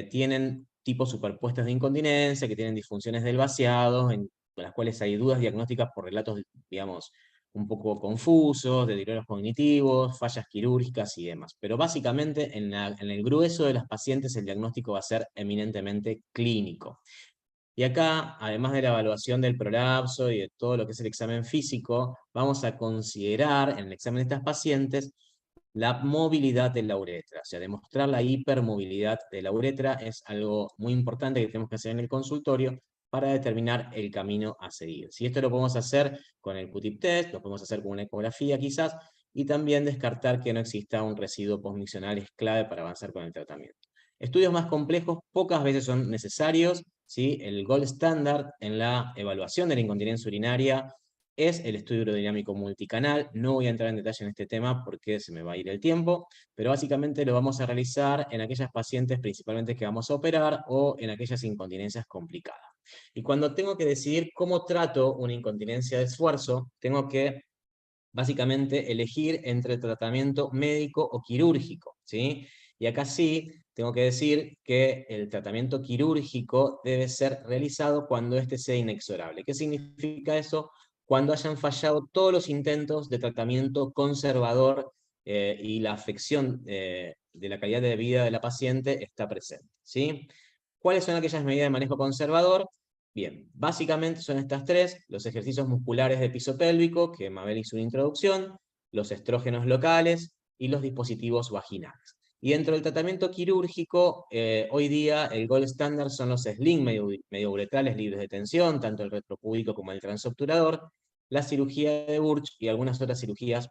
tienen tipos superpuestos de incontinencia, que tienen disfunciones del vaciado, en las cuales hay dudas diagnósticas por relatos, digamos, un poco confusos, de deterioros cognitivos, fallas quirúrgicas y demás. Pero básicamente en el grueso de las pacientes el diagnóstico va a ser eminentemente clínico. Y acá, además de la evaluación del prolapso y de todo lo que es el examen físico, vamos a considerar en el examen de estas pacientes la movilidad de la uretra. O sea, demostrar la hipermovilidad de la uretra es algo muy importante que tenemos que hacer en el consultorio para determinar el camino a seguir. Si esto lo podemos hacer con el Q-tip test, lo podemos hacer con una ecografía quizás, y también descartar que no exista un residuo postmiccional es clave para avanzar con el tratamiento. Estudios más complejos pocas veces son necesarios, ¿sí? El gold standard en la evaluación de la incontinencia urinaria es el estudio urodinamico multicanal. No voy a entrar en detalle en este tema porque se me va a ir el tiempo, pero básicamente lo vamos a realizar en aquellas pacientes principalmente que vamos a operar o en aquellas incontinencias complicadas. Y cuando tengo que decidir cómo trato una incontinencia de esfuerzo, tengo que básicamente elegir entre tratamiento médico o quirúrgico, ¿sí? Y acá sí, tengo que decir que el tratamiento quirúrgico debe ser realizado cuando éste sea inexorable. ¿Qué significa eso? Cuando hayan fallado todos los intentos de tratamiento conservador y la afección de la calidad de vida de la paciente está presente, ¿sí? ¿Cuáles son aquellas medidas de manejo conservador? Bien, básicamente son estas tres: los ejercicios musculares de piso pélvico, que Mabel hizo una introducción, los estrógenos locales y los dispositivos vaginales. Y dentro del tratamiento quirúrgico, hoy día el gold standard son los sling mediouretrales libres de tensión, tanto el retropúbico como el transobturador, la cirugía de Burch y algunas otras cirugías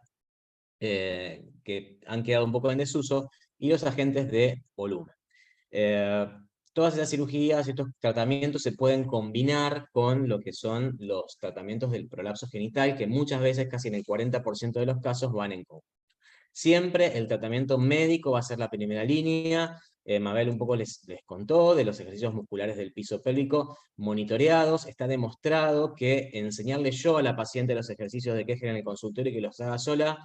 que han quedado un poco en desuso, y los agentes de volumen. Todas esas cirugías y estos tratamientos se pueden combinar con lo que son los tratamientos del prolapso genital, que muchas veces, casi en el 40% de los casos, van en conjunto. Siempre el tratamiento médico va a ser la primera línea. Mabel un poco les contó de los ejercicios musculares del piso pélvico monitoreados. Está demostrado que enseñarle yo a la paciente los ejercicios de Kegel en el consultorio y que los haga sola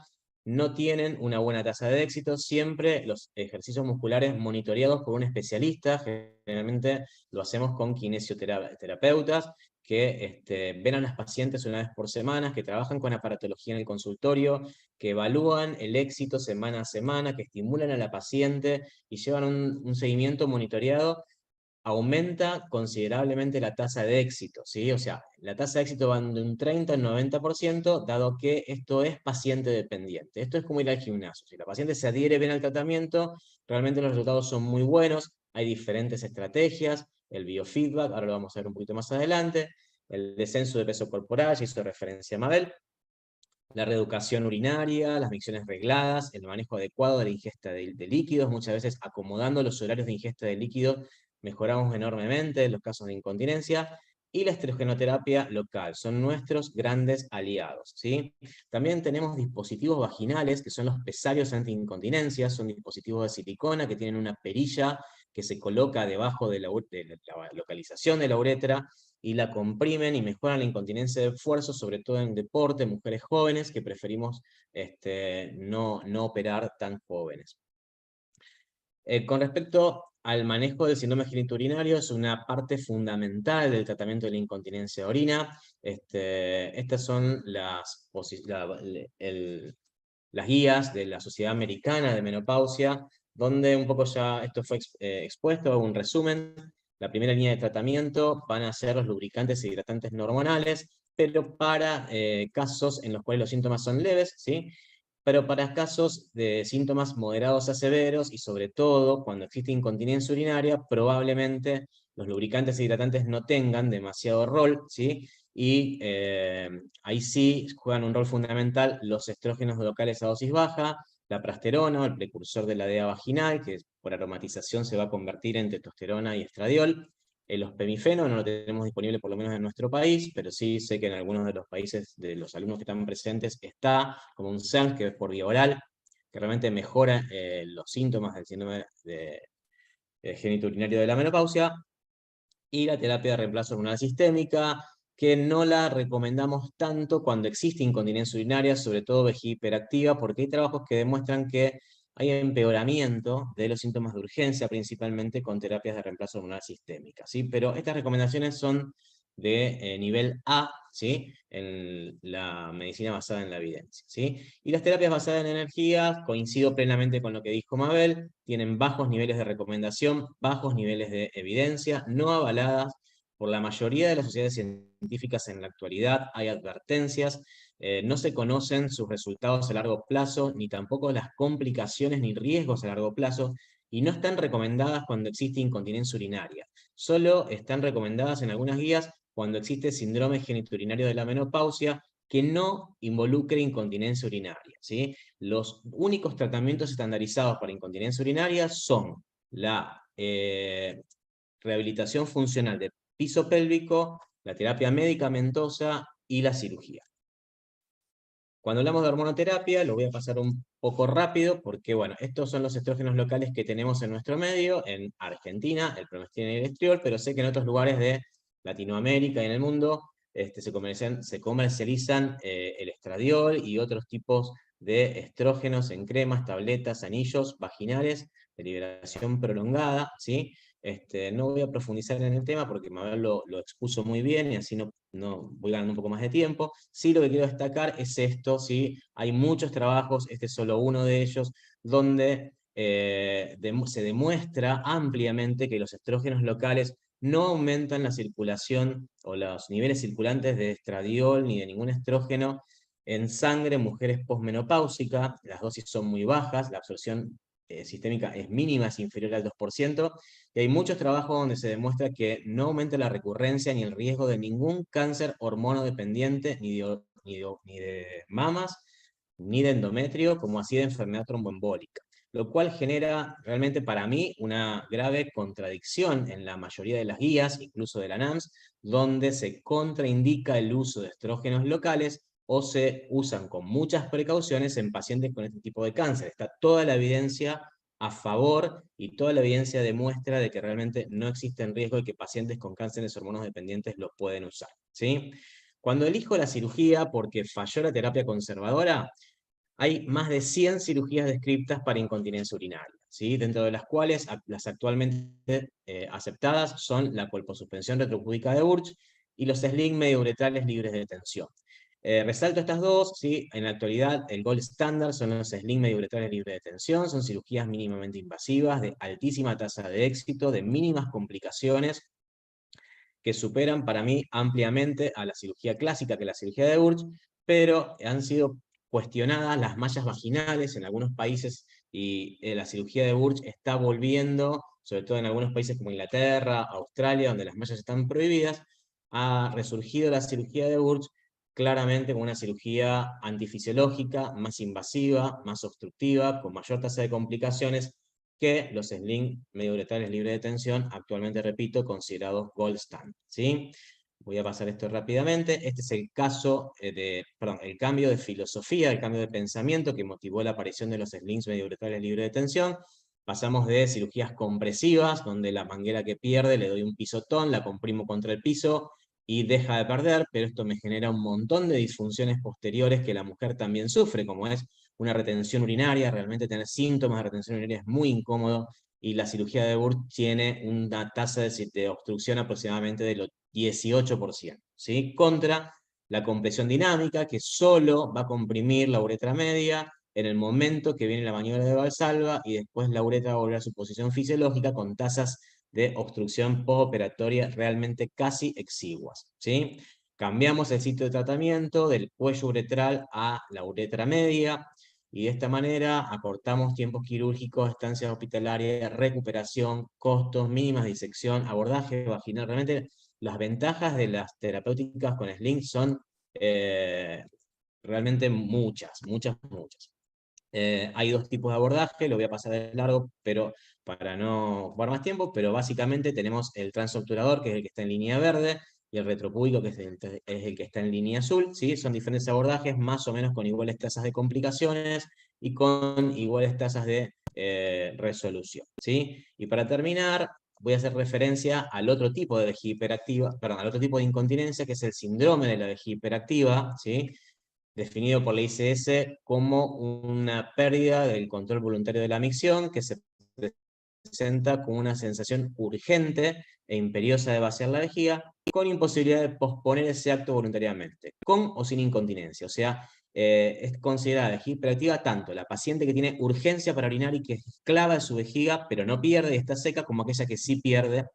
no tienen una buena tasa de éxito. Siempre los ejercicios musculares monitoreados por un especialista, generalmente lo hacemos con kinesioterapeutas, que ven a las pacientes una vez por semana, que trabajan con aparatología en el consultorio, que evalúan el éxito semana a semana, que estimulan a la paciente y llevan un seguimiento monitoreado aumenta considerablemente la tasa de éxito, ¿sí? O sea, la tasa de éxito va de un 30 al 90%, dado que esto es paciente dependiente. Esto es como ir al gimnasio. Si la paciente se adhiere bien al tratamiento, realmente los resultados son muy buenos, hay diferentes estrategias, el biofeedback, ahora lo vamos a ver un poquito más adelante, el descenso de peso corporal, ya hizo referencia a Mabel, la reeducación urinaria, las micciones regladas, el manejo adecuado de la ingesta de líquidos, muchas veces acomodando los horarios de ingesta de líquidos, mejoramos enormemente en los casos de incontinencia, y la estrogenoterapia local, son nuestros grandes aliados, ¿sí? También tenemos dispositivos vaginales, que son los pesarios anti-incontinencia, son dispositivos de silicona que tienen una perilla que se coloca debajo de la localización de la uretra, y la comprimen y mejoran la incontinencia de esfuerzo, sobre todo en deporte, mujeres jóvenes que preferimos no operar tan jóvenes. Con respecto al manejo del síndrome geniturinario, es una parte fundamental del tratamiento de la incontinencia de orina. Estas son las guías de la Sociedad Americana de Menopausia, donde un poco ya esto fue expuesto, un resumen. La primera línea de tratamiento van a ser los lubricantes e hidratantes no hormonales, pero para casos en los cuales los síntomas son leves, ¿sí? Pero para casos de síntomas moderados a severos, y sobre todo cuando existe incontinencia urinaria, probablemente los lubricantes e hidratantes no tengan demasiado rol, ¿sí? Y ahí sí juegan un rol fundamental los estrógenos locales a dosis baja, la prasterona, el precursor de la DEA vaginal, que por aromatización se va a convertir en testosterona y estradiol. Los pemifeno no lo tenemos disponible por lo menos en nuestro país, pero sí sé que en algunos de los países de los alumnos que están presentes está como un SERM, que es por vía oral, que realmente mejora los síntomas del síndrome geniturinario de la menopausia. Y la terapia de reemplazo hormonal sistémica, que no la recomendamos tanto cuando existe incontinencia urinaria, sobre todo vejiga hiperactiva, porque hay trabajos que demuestran que hay empeoramiento de los síntomas de urgencia, principalmente con terapias de reemplazo hormonal sistémica, ¿sí? Pero estas recomendaciones son de nivel A, ¿sí? En la medicina basada en la evidencia, ¿sí? Y las terapias basadas en energía, coincido plenamente con lo que dijo Mabel, tienen bajos niveles de recomendación, bajos niveles de evidencia, no avaladas por la mayoría de las sociedades científicas en la actualidad. Hay advertencias, no se conocen sus resultados a largo plazo, ni tampoco las complicaciones ni riesgos a largo plazo, y no están recomendadas cuando existe incontinencia urinaria. Solo están recomendadas en algunas guías cuando existe síndrome geniturinario de la menopausia, que no involucre incontinencia urinaria, ¿sí? Los únicos tratamientos estandarizados para incontinencia urinaria son la rehabilitación funcional de piso pélvico, la terapia medicamentosa y la cirugía. Cuando hablamos de hormonoterapia, lo voy a pasar un poco rápido, porque bueno, estos son los estrógenos locales que tenemos en nuestro medio, en Argentina, el progesterona y el estriol, pero sé que en otros lugares de Latinoamérica y en el mundo se comercializan el estradiol y otros tipos de estrógenos en cremas, tabletas, anillos vaginales de liberación prolongada, ¿sí? No voy a profundizar en el tema porque Mabel lo expuso muy bien y así no voy ganando un poco más de tiempo. Sí, lo que quiero destacar es esto, ¿sí? Hay muchos trabajos, este es solo uno de ellos, donde se demuestra ampliamente que los estrógenos locales no aumentan la circulación o los niveles circulantes de estradiol ni de ningún estrógeno en sangre en mujeres posmenopáusicas. Las dosis son muy bajas, la absorción sistémica es mínima, es inferior al 2%, y hay muchos trabajos donde se demuestra que no aumenta la recurrencia ni el riesgo de ningún cáncer hormonodependiente, ni de mamas, ni de endometrio, como así de enfermedad tromboembólica. Lo cual genera realmente para mí una grave contradicción en la mayoría de las guías, incluso de la NAMS, donde se contraindica el uso de estrógenos locales o se usan con muchas precauciones en pacientes con este tipo de cáncer. Está toda la evidencia a favor y toda la evidencia demuestra de que realmente no existe riesgo de que pacientes con cánceres hormonodependientes lo pueden usar, ¿sí? Cuando elijo la cirugía porque falló la terapia conservadora, hay más de 100 cirugías descritas para incontinencia urinaria, ¿sí? Dentro de las cuales las actualmente aceptadas son la colposuspensión retropúdica de Burch y los sling mediouretrales libres de tensión. Resalto estas dos, ¿sí? En la actualidad el gold standard son los sling mediouretrales libres de tensión, son cirugías mínimamente invasivas, de altísima tasa de éxito, de mínimas complicaciones, que superan para mí ampliamente a la cirugía clásica, que es la cirugía de Burch, pero han sido cuestionadas las mallas vaginales en algunos países, y la cirugía de Burch está volviendo, sobre todo en algunos países como Inglaterra, Australia, donde las mallas están prohibidas. Ha resurgido la cirugía de Burch claramente como una cirugía antifisiológica, más invasiva, más obstructiva, con mayor tasa de complicaciones que los sling mediouretrales libres de tensión, actualmente, repito, considerados gold standard, ¿sí? Voy a pasar esto rápidamente. Este es el caso el cambio de filosofía, el cambio de pensamiento que motivó la aparición de los slings mediouretrales libres de tensión. Pasamos de cirugías compresivas, donde la manguera que pierde le doy un pisotón, la comprimo contra el piso y deja de perder, pero esto me genera un montón de disfunciones posteriores que la mujer también sufre, como es una retención urinaria. Realmente tener síntomas de retención urinaria es muy incómodo, y la cirugía de Burch tiene una tasa de obstrucción aproximadamente del 18%, ¿sí? Contra la compresión dinámica, que solo va a comprimir la uretra media en el momento que viene la maniobra de Valsalva, y después la uretra va a volver a su posición fisiológica con tasas de obstrucción postoperatoria realmente casi exiguas, ¿sí? Cambiamos el sitio de tratamiento del cuello uretral a la uretra media, y de esta manera acortamos tiempos quirúrgicos, estancias hospitalarias, recuperación, costos, mínimas disección, abordaje vaginal. Realmente las ventajas de las terapéuticas con sling son realmente muchas, muchas, muchas. Hay dos tipos de abordaje, lo voy a pasar de largo, pero para no ocupar más tiempo, pero básicamente tenemos el transobturador, que es el que está en línea verde, y el retropúbico, que es el que está en línea azul, ¿sí? Son diferentes abordajes, más o menos con iguales tasas de complicaciones y con iguales tasas de resolución, ¿sí? Y para terminar, voy a hacer referencia al otro tipo de vejiga hiperactiva, perdón, al otro tipo de incontinencia, que es el síndrome de la vejiga hiperactiva, ¿sí? Definido por la ICS como una pérdida del control voluntario de la micción, que se presenta con una sensación urgente e imperiosa de vaciar la vejiga, con imposibilidad de posponer ese acto voluntariamente, con o sin incontinencia. O sea, es considerada vejiga hiperactiva tanto la paciente que tiene urgencia para orinar y que es esclava de su vejiga, pero no pierde y está seca, como aquella que sí pierde.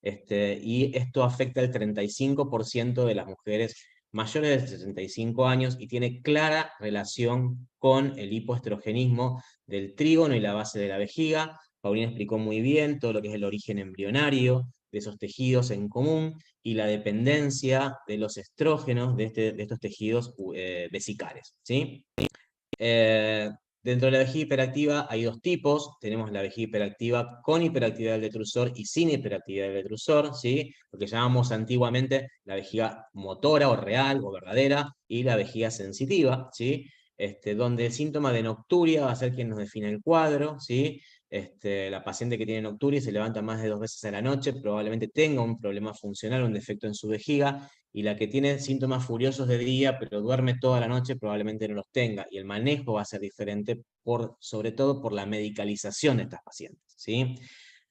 Y esto afecta al 35% de las mujeres mayores de 65 años, y tiene clara relación con el hipoestrogenismo del trígono y la base de la vejiga. Paulina explicó muy bien todo lo que es el origen embrionario de esos tejidos en común y la dependencia de los estrógenos de estos tejidos vesicales, ¿sí? Dentro de la vejiga hiperactiva hay dos tipos. Tenemos la vejiga hiperactiva con hiperactividad del detrusor y sin hiperactividad del detrusor, ¿sí? Lo que llamamos antiguamente la vejiga motora o real o verdadera, y la vejiga sensitiva, ¿sí? Donde el síntoma de nocturia va a ser quien nos define el cuadro, ¿sí? La paciente que tiene nocturia y se levanta más de 2 veces a la noche probablemente tenga un problema funcional, un defecto en su vejiga, y la que tiene síntomas furiosos de día pero duerme toda la noche probablemente no los tenga, y el manejo va a ser diferente, sobre todo por la medicalización de estas pacientes, ¿sí?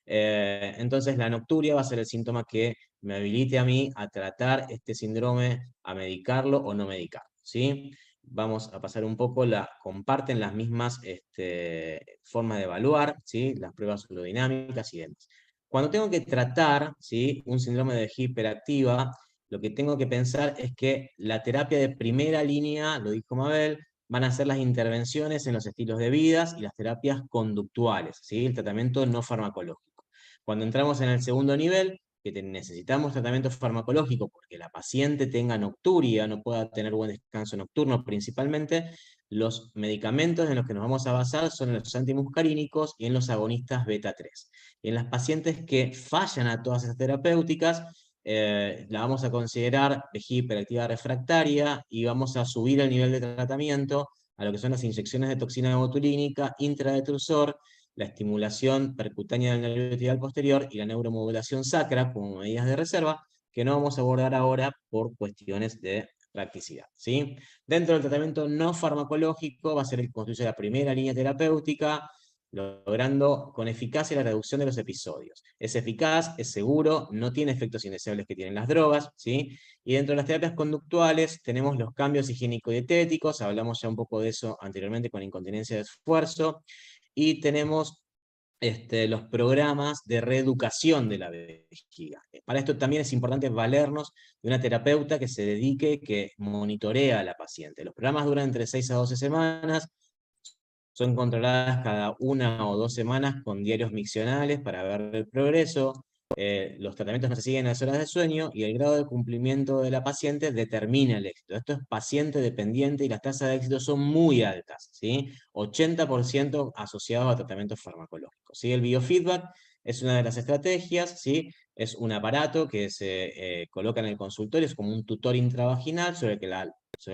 Entonces la nocturia va a ser el síntoma que me habilite a mí a tratar este síndrome, a medicarlo o no medicarlo, ¿sí? Vamos a pasar un poco, comparten las mismas formas de evaluar, ¿sí? Las pruebas fluidinámicas y demás. Cuando tengo que tratar, ¿sí?, un síndrome de vejiga hiperactiva, lo que tengo que pensar es que la terapia de primera línea, lo dijo Mabel, van a ser las intervenciones en los estilos de vida y las terapias conductuales, ¿sí? El tratamiento no farmacológico. Cuando entramos en el segundo nivel, que necesitamos tratamiento farmacológico porque la paciente tenga nocturia, no pueda tener buen descanso nocturno principalmente, los medicamentos en los que nos vamos a basar son en los antimuscarínicos y en los agonistas beta 3. Y en las pacientes que fallan a todas esas terapéuticas, la vamos a considerar vejiga hiperactiva refractaria, y vamos a subir el nivel de tratamiento a lo que son las inyecciones de toxina botulínica intradetrusor, la estimulación percutánea del nervio tibial posterior y la neuromodulación sacra como medidas de reserva, que no vamos a abordar ahora por cuestiones de practicidad, ¿sí? Dentro del tratamiento no farmacológico va a ser el constituye la primera línea terapéutica, logrando con eficacia la reducción de los episodios. Es eficaz, es seguro, no tiene efectos indeseables que tienen las drogas, ¿sí? Y dentro de las terapias conductuales tenemos los cambios higiénico-dietéticos, hablamos ya un poco de eso anteriormente con incontinencia de esfuerzo, y tenemos los programas de reeducación de la vejiga. Para esto también es importante valernos de una terapeuta que se dedique, que monitorea a la paciente. Los programas duran entre 6 a 12 semanas, son controladas cada 1 o 2 semanas con diarios miccionales para ver el progreso. Los tratamientos no se siguen a las horas de sueño y el grado de cumplimiento de la paciente determina el éxito. Esto es paciente dependiente y las tasas de éxito son muy altas, ¿sí? 80% asociados a tratamientos farmacológicos, ¿sí? El biofeedback es una de las estrategias, ¿sí? Es un aparato que se coloca en el consultorio, es como un tutor intravaginal sobre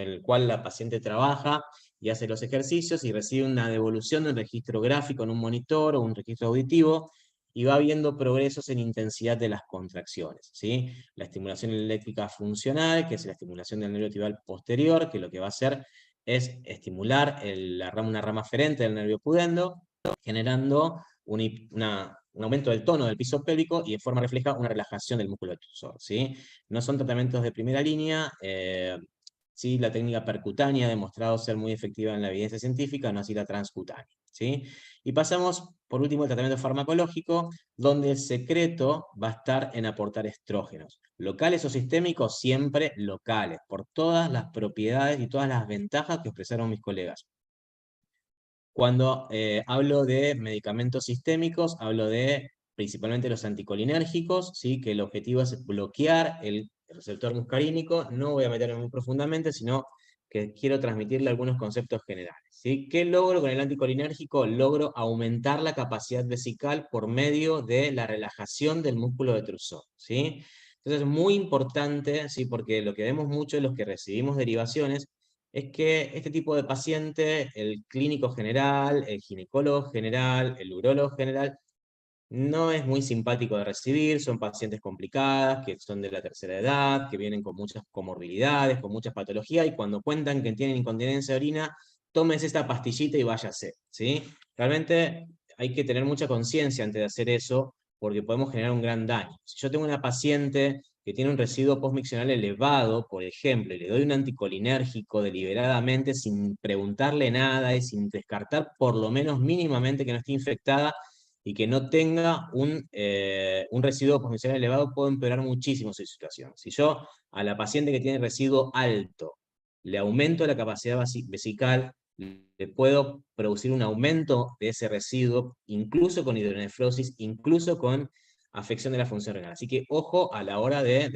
el cual la paciente trabaja y hace los ejercicios y recibe una devolución de un registro gráfico en un monitor o un registro auditivo, y va viendo progresos en intensidad de las contracciones, ¿sí? La estimulación eléctrica funcional, que es la estimulación del nervio tibial posterior, que lo que va a hacer es estimular una rama aferente del nervio pudendo, generando un aumento del tono del piso pélvico y de forma refleja una relajación del músculo detrusor, ¿sí? No son tratamientos de primera línea. Sí, la técnica percutánea ha demostrado ser muy efectiva en la evidencia científica, no así la transcutánea, ¿sí? Y pasamos, por último, al tratamiento farmacológico, donde el secreto va a estar en aportar estrógenos. Locales o sistémicos, siempre locales, por todas las propiedades y todas las ventajas que expresaron mis colegas. Cuando hablo de medicamentos sistémicos, hablo de principalmente los anticolinérgicos, ¿sí? Que el objetivo es bloquear el receptor muscarínico. No voy a meterme muy profundamente, sino que quiero transmitirle algunos conceptos generales, ¿sí? ¿Qué logro con el anticolinérgico? Logro aumentar la capacidad vesical por medio de la relajación del músculo detrusor, ¿sí? Entonces es muy importante, ¿sí? Porque lo que vemos mucho en los que recibimos derivaciones es que este tipo de paciente, el clínico general, el ginecólogo general, el urólogo general, no es muy simpático de recibir. Son pacientes complicadas, que son de la tercera edad, que vienen con muchas comorbilidades, con muchas patologías, y cuando cuentan que tienen incontinencia de orina, tómese esta pastillita y váyase, ¿sí? Realmente hay que tener mucha conciencia antes de hacer eso, porque podemos generar un gran daño. Si yo tengo una paciente que tiene un residuo postmiccional elevado, por ejemplo, y le doy un anticolinérgico deliberadamente sin preguntarle nada y sin descartar por lo menos mínimamente que no esté infectada y que no tenga un residuo postmiccional elevado, puedo empeorar muchísimo su situación. Si yo a la paciente que tiene residuo alto le aumento la capacidad vesical, le puedo producir un aumento de ese residuo, incluso con hidronefrosis, incluso con afección de la función renal. Así que ojo a la hora de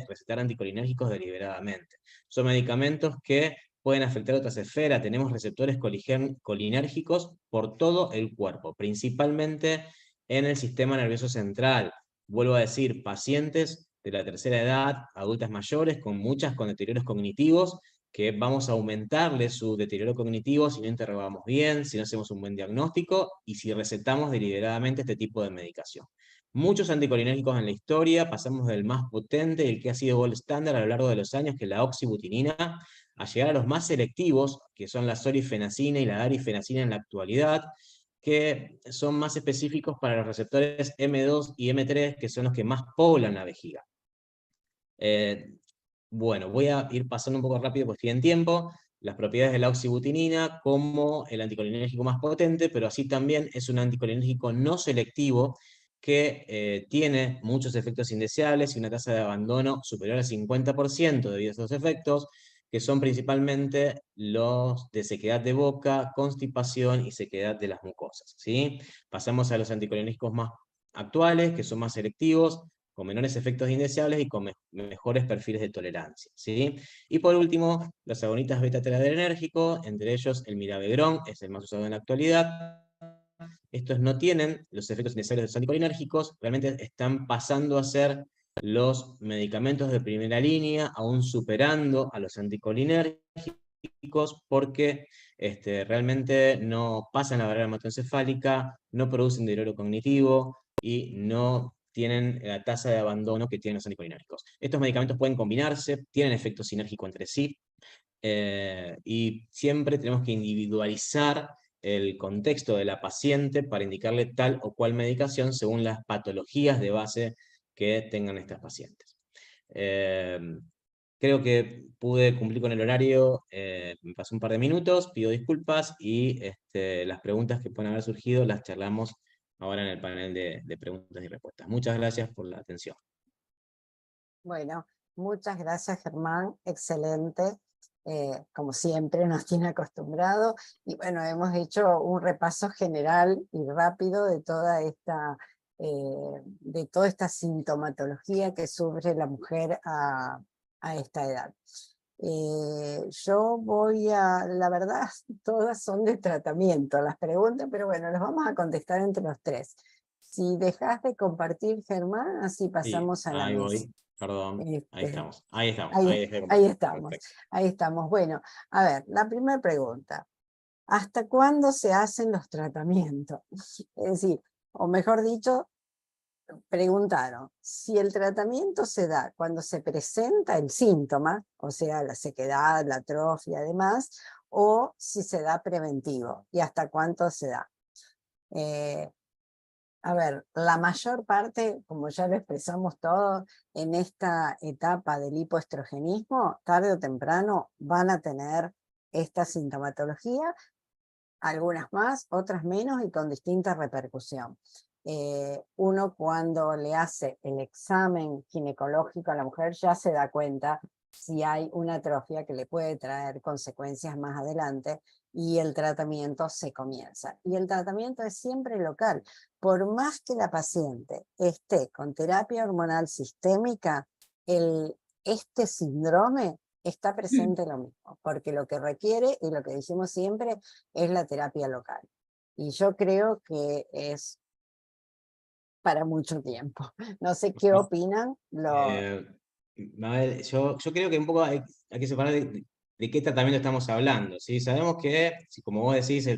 recetar anticolinérgicos deliberadamente. Son medicamentos que pueden afectar otras esferas. Tenemos receptores colinérgicos por todo el cuerpo, principalmente en el sistema nervioso central. Vuelvo a decir, pacientes de la tercera edad, adultas mayores, con deterioros cognitivos, que vamos a aumentarle su deterioro cognitivo si no interrogamos bien, si no hacemos un buen diagnóstico y si recetamos deliberadamente este tipo de medicación. Muchos anticolinérgicos en la historia, pasamos del más potente y el que ha sido gold standard a lo largo de los años, que es la oxibutinina, a llegar a los más selectivos, que son la solifenacina y la darifenacina en la actualidad, que son más específicos para los receptores M2 y M3, que son los que más poblan la vejiga. Bueno, voy a ir pasando un poco rápido porque estoy en tiempo. Las propiedades de la oxibutinina como el anticolinérgico más potente, pero así también es un anticolinérgico no selectivo que tiene muchos efectos indeseables y una tasa de abandono superior al 50% debido a estos efectos, que son principalmente los de sequedad de boca, constipación y sequedad de las mucosas, ¿sí? Pasamos a los anticolinérgicos más actuales, que son más selectivos, con menores efectos indeseables y con mejores perfiles de tolerancia, ¿sí? Y por último, los agonitas beta-adrenérgicos, entre ellos el mirabegrón, es el más usado en la actualidad. Estos no tienen los efectos indeseables de los anticolinérgicos, realmente están pasando a ser los medicamentos de primera línea, aún superando a los anticolinérgicos, porque realmente no pasan la barrera hematoencefálica, no producen deterioro cognitivo y no tienen la tasa de abandono que tienen los anticolinérgicos. Estos medicamentos pueden combinarse, tienen efecto sinérgico entre sí, y siempre tenemos que individualizar el contexto de la paciente para indicarle tal o cual medicación según las patologías de base que tengan estas pacientes. Creo que pude cumplir con el horario, me pasó un par de minutos, pido disculpas y las preguntas que pueden haber surgido las charlamos ahora en el panel de preguntas y respuestas. Muchas gracias por la atención. Bueno, muchas gracias, Germán, excelente. Como siempre nos tiene acostumbrado, y bueno, hemos hecho un repaso general y rápido de toda esta sintomatología que sufre la mujer a esta edad. Yo la verdad, todas son de tratamiento las preguntas, pero bueno, las vamos a contestar entre los tres. Si dejas de compartir, Germán, así pasamos Sí, a la ahí mesa. voy, perdón, ahí estamos, Ahí dejé de compartir. estamos, Perfecto. ahí estamos. Bueno, a ver, la primera pregunta. ¿Hasta cuándo se hacen los tratamientos? Es decir, o mejor dicho, preguntaron si el tratamiento se da cuando se presenta el síntoma, o sea, la sequedad, la atrofia, además, o si se da preventivo, y hasta cuánto se da. A ver, la mayor parte, como ya lo expresamos todos, en esta etapa del hipoestrogenismo, tarde o temprano van a tener esta sintomatología, algunas más, otras menos y con distinta repercusión. Uno cuando le hace el examen ginecológico a la mujer ya se da cuenta si hay una atrofia que le puede traer consecuencias más adelante y el tratamiento se comienza. Y el tratamiento es siempre local. Por más que la paciente esté con terapia hormonal sistémica, este síndrome está presente lo mismo, porque lo que requiere, y lo que decimos siempre, es la terapia local. Y yo creo que es para mucho tiempo. No sé qué opinan. Mabel, yo creo que un poco hay que separar de qué tratamiento estamos hablando, ¿sí? Sabemos que, como vos decís,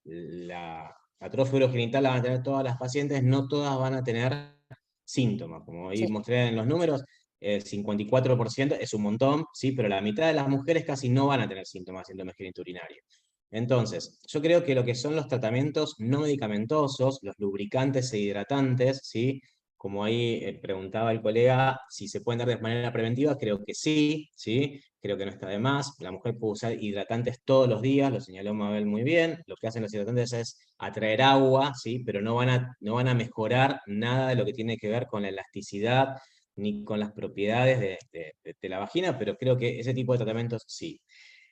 la atrofia urogenital la van a tener todas las pacientes, no todas van a tener síntomas. Como ahí Sí. mostré en los números, 54% es un montón, ¿sí? Pero la mitad de las mujeres casi no van a tener síntomas de genitourinario. Entonces, yo creo que lo que son los tratamientos no medicamentosos, los lubricantes e hidratantes, ¿sí? Como ahí preguntaba el colega, si se pueden dar de manera preventiva, creo que sí, ¿sí? Creo que no está de más. La mujer puede usar hidratantes todos los días, lo señaló Mabel muy bien. Lo que hacen los hidratantes es atraer agua, ¿sí? Pero no van a mejorar nada de lo que tiene que ver con la elasticidad ni con las propiedades de la vagina, pero creo que ese tipo de tratamientos sí.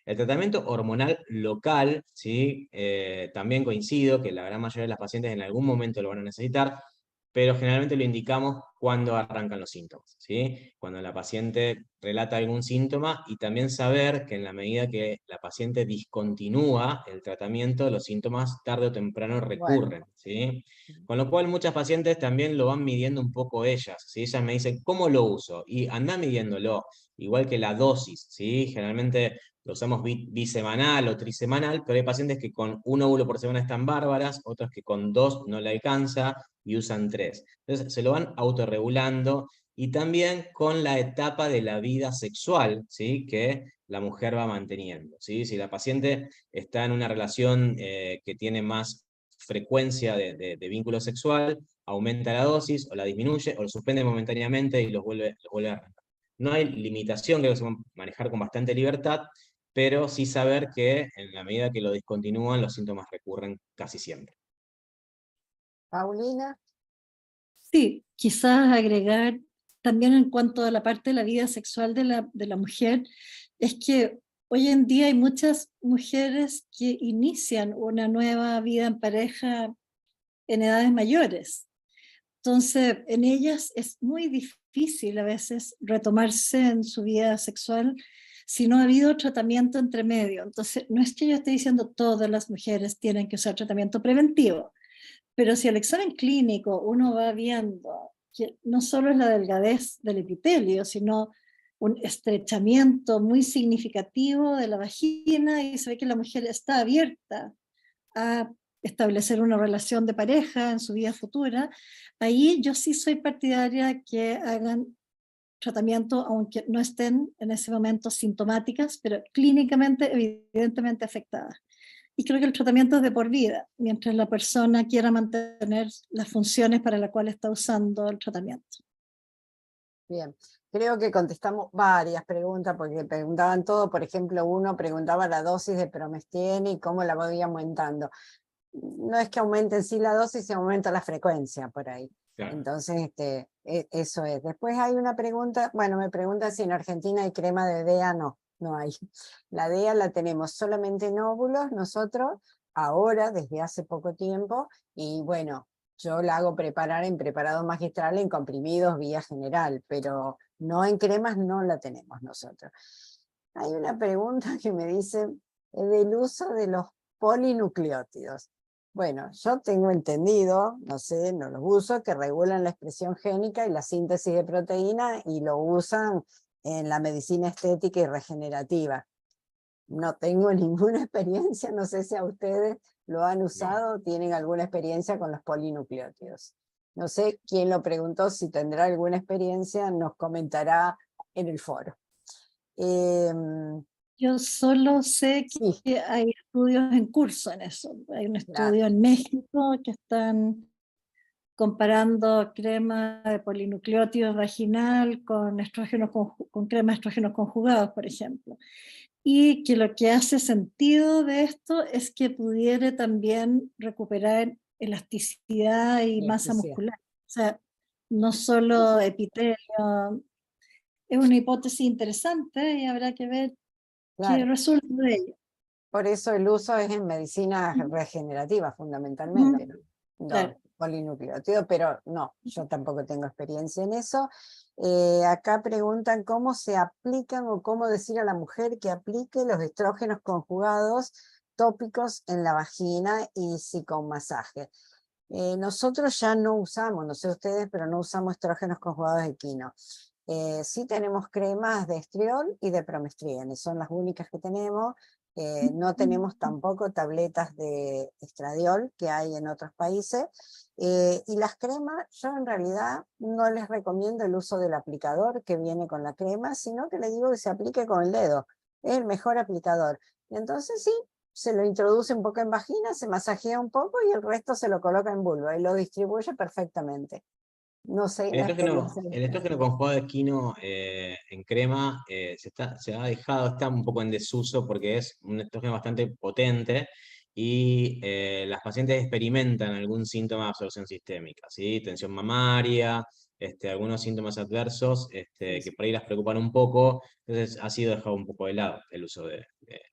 El tratamiento hormonal local, ¿sí? También coincido que la gran mayoría de las pacientes en algún momento lo van a necesitar, pero generalmente lo indicamos cuando arrancan los síntomas, ¿sí? Cuando la paciente relata algún síntoma, y también saber que en la medida que la paciente discontinúa el tratamiento, los síntomas tarde o temprano recurren, ¿sí? Con lo cual muchas pacientes también lo van midiendo un poco ellas, ¿sí? Ellas me dicen, ¿cómo lo uso? Y anda midiéndolo, igual que la dosis, ¿sí? Generalmente lo usamos bisemanal o trisemanal, pero hay pacientes que con un óvulo por semana están bárbaras, otros que con 2 no le alcanza y usan 3. Entonces se lo van autorregulando, y también con la etapa de la vida sexual, ¿sí? Que la mujer va manteniendo, ¿sí? Si la paciente está en una relación que tiene más frecuencia de vínculo sexual, aumenta la dosis o la disminuye o lo suspende momentáneamente y los vuelve a arrancar. No hay limitación, creo que se puede manejar con bastante libertad, pero sí saber que en la medida que lo discontinúan, los síntomas recurren casi siempre. Paulina. Sí, quizás agregar también en cuanto a la parte de la vida sexual de la mujer, es que hoy en día hay muchas mujeres que inician una nueva vida en pareja en edades mayores. Entonces, en ellas es muy difícil a veces retomarse en su vida sexual si no ha habido tratamiento entre medio. Entonces, no es que yo esté diciendo todas las mujeres tienen que usar tratamiento preventivo, pero si al examen clínico uno va viendo que no solo es la delgadez del epitelio, sino un estrechamiento muy significativo de la vagina, y se ve que la mujer está abierta a establecer una relación de pareja en su vida futura, ahí yo sí soy partidaria que hagan tratamiento, aunque no estén en ese momento sintomáticas, pero clínicamente evidentemente afectadas. y creo que el tratamiento es de por vida, mientras la persona quiera mantener las funciones para las cuales está usando el tratamiento. Bien, creo que contestamos varias preguntas, porque preguntaban todo. Por ejemplo, uno preguntaba la dosis de Promestiene y cómo la voy aumentando. No es que aumente en sí la dosis, se aumenta la frecuencia por ahí. Claro. Entonces, eso es. Después hay una pregunta, bueno, me pregunta si en Argentina hay crema de DEA. No, no hay. La DEA la tenemos solamente en óvulos nosotros, ahora, desde hace poco tiempo, y bueno, yo la hago preparar en preparado magistral, en comprimidos vía general, pero no en cremas, no la tenemos nosotros. Hay una pregunta que me dice del uso de los polinucleótidos. Bueno, yo tengo entendido, no sé, no los uso, que regulan la expresión génica y la síntesis de proteína y lo usan en la medicina estética y regenerativa. No tengo ninguna experiencia, no sé si a ustedes lo han usado, tienen alguna experiencia con los polinucleótidos. No sé quién lo preguntó, si tendrá alguna experiencia, nos comentará en el foro. Yo solo sé Sí, que hay estudios en curso en eso. Hay un claro. estudio en México que están comparando crema de polinucleótido vaginal con estrógenos con crema de estrógenos conjugados, por ejemplo. Y que lo que hace sentido de esto es que pudiera también recuperar elasticidad y masa Elasticidad. muscular. O sea, no solo epitelio. Es una hipótesis interesante y habrá que ver qué Claro. resulta de ello. Por eso el uso es en medicina regenerativa, fundamentalmente, ¿no? Claro. Polinucleótido, pero no, yo tampoco tengo experiencia en eso. Acá preguntan cómo se aplican o cómo decir a la mujer que aplique los estrógenos conjugados tópicos en la vagina y si con masaje. Nosotros ya no usamos, no sé ustedes, pero no usamos estrógenos conjugados equino. Sí tenemos cremas de estriol y de promestriene, son las únicas que tenemos. No tenemos tampoco tabletas de estradiol que hay en otros países. Y las cremas, yo en realidad no les recomiendo el uso del aplicador que viene con la crema, sino que les digo que se aplique con el dedo. Es el mejor aplicador. Y entonces sí, se lo introduce un poco en vagina, se masajea un poco y el resto se lo coloca en vulva y lo distribuye perfectamente. No sé la experiencia de El ustedes. estrógeno conjugado de equino en crema se ha dejado, está un poco en desuso porque es un estrógeno bastante potente y las pacientes experimentan algún síntoma de absorción sistémica, ¿sí? Tensión mamaria, algunos síntomas adversos que por ahí las preocupan un poco, entonces ha sido dejado un poco de lado el uso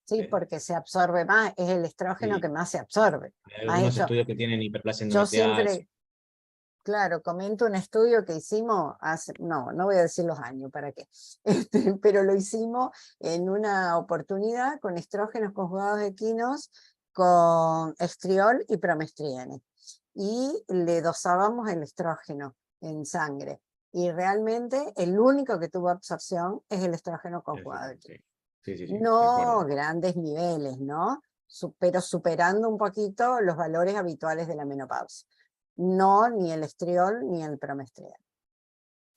Sí, porque se absorbe más, es el estrógeno sí. que más se absorbe. Hay Más algunos hecho, estudios que tienen hiperplasia yo endometrial. siempre, claro, comento un estudio que hicimos hace, no voy a decir los años, ¿para qué? Pero lo hicimos en una oportunidad con estrógenos conjugados equinos, con estriol y promestriene. Y le dosábamos el estrógeno en sangre. Y realmente el único que tuvo absorción es el estrógeno conjugado equino. Sí, de acuerdo. No grandes niveles, ¿no? Pero superando un poquito los valores habituales de la menopausia. No ni el estriol ni el promestriol.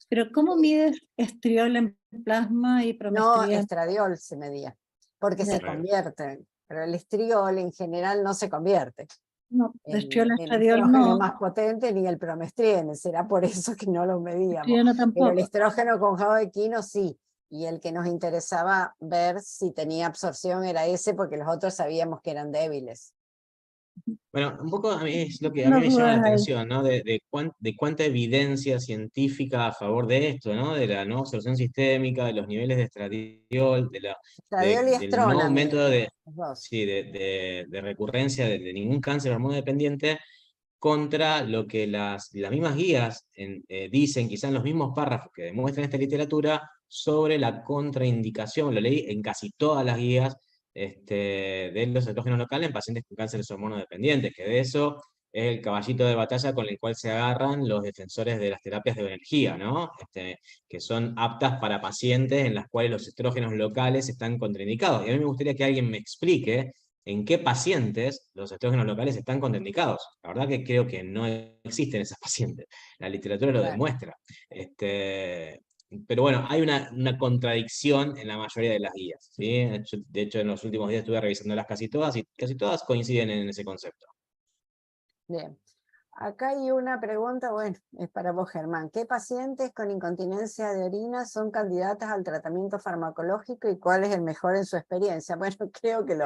Pero ¿cómo mides estriol en plasma y No, promestrieno? estradiol se medía, porque se Claro. convierten, pero el estriol en general no se convierte. No, estriol en El estradiol estrógeno no, más potente ni el promestriene, será por eso que no lo medíamos. estrieno Pero el tampoco. estrógeno conjugado equino sí, y el que nos interesaba ver si tenía absorción era ese, porque los otros sabíamos que eran débiles. Bueno, un poco a mí es lo que a mí No me llama la dudas ahí. atención, ¿no? De cuánta evidencia científica a favor de esto, ¿no? De la no absorción sistémica, de los niveles de estradiol, Estradiol y del no estrona aumento miden, los dos. sí, de recurrencia de ningún cáncer hormona dependiente, contra lo que las mismas guías dicen, quizás en los mismos párrafos que demuestran esta literatura, sobre la contraindicación. Lo leí en casi todas las guías de los estrógenos locales en pacientes con cánceres hormonodependientes, que de eso es el caballito de batalla con el cual se agarran los defensores de las terapias de bioenergía, ¿no? Que son aptas para pacientes en las cuales los estrógenos locales están contraindicados. Y a mí me gustaría que alguien me explique en qué pacientes los estrógenos locales están contraindicados. La verdad que creo que no existen esas pacientes. La literatura lo Claro. demuestra. pero bueno, hay una contradicción en la mayoría de las guías, ¿sí? De hecho, en los últimos días estuve revisándolas casi todas, y casi todas coinciden en ese concepto. Bien. Acá hay una pregunta, bueno, es para vos, Germán. ¿Qué pacientes con incontinencia de orina son candidatas al tratamiento farmacológico y cuál es el mejor en su experiencia? Bueno, creo que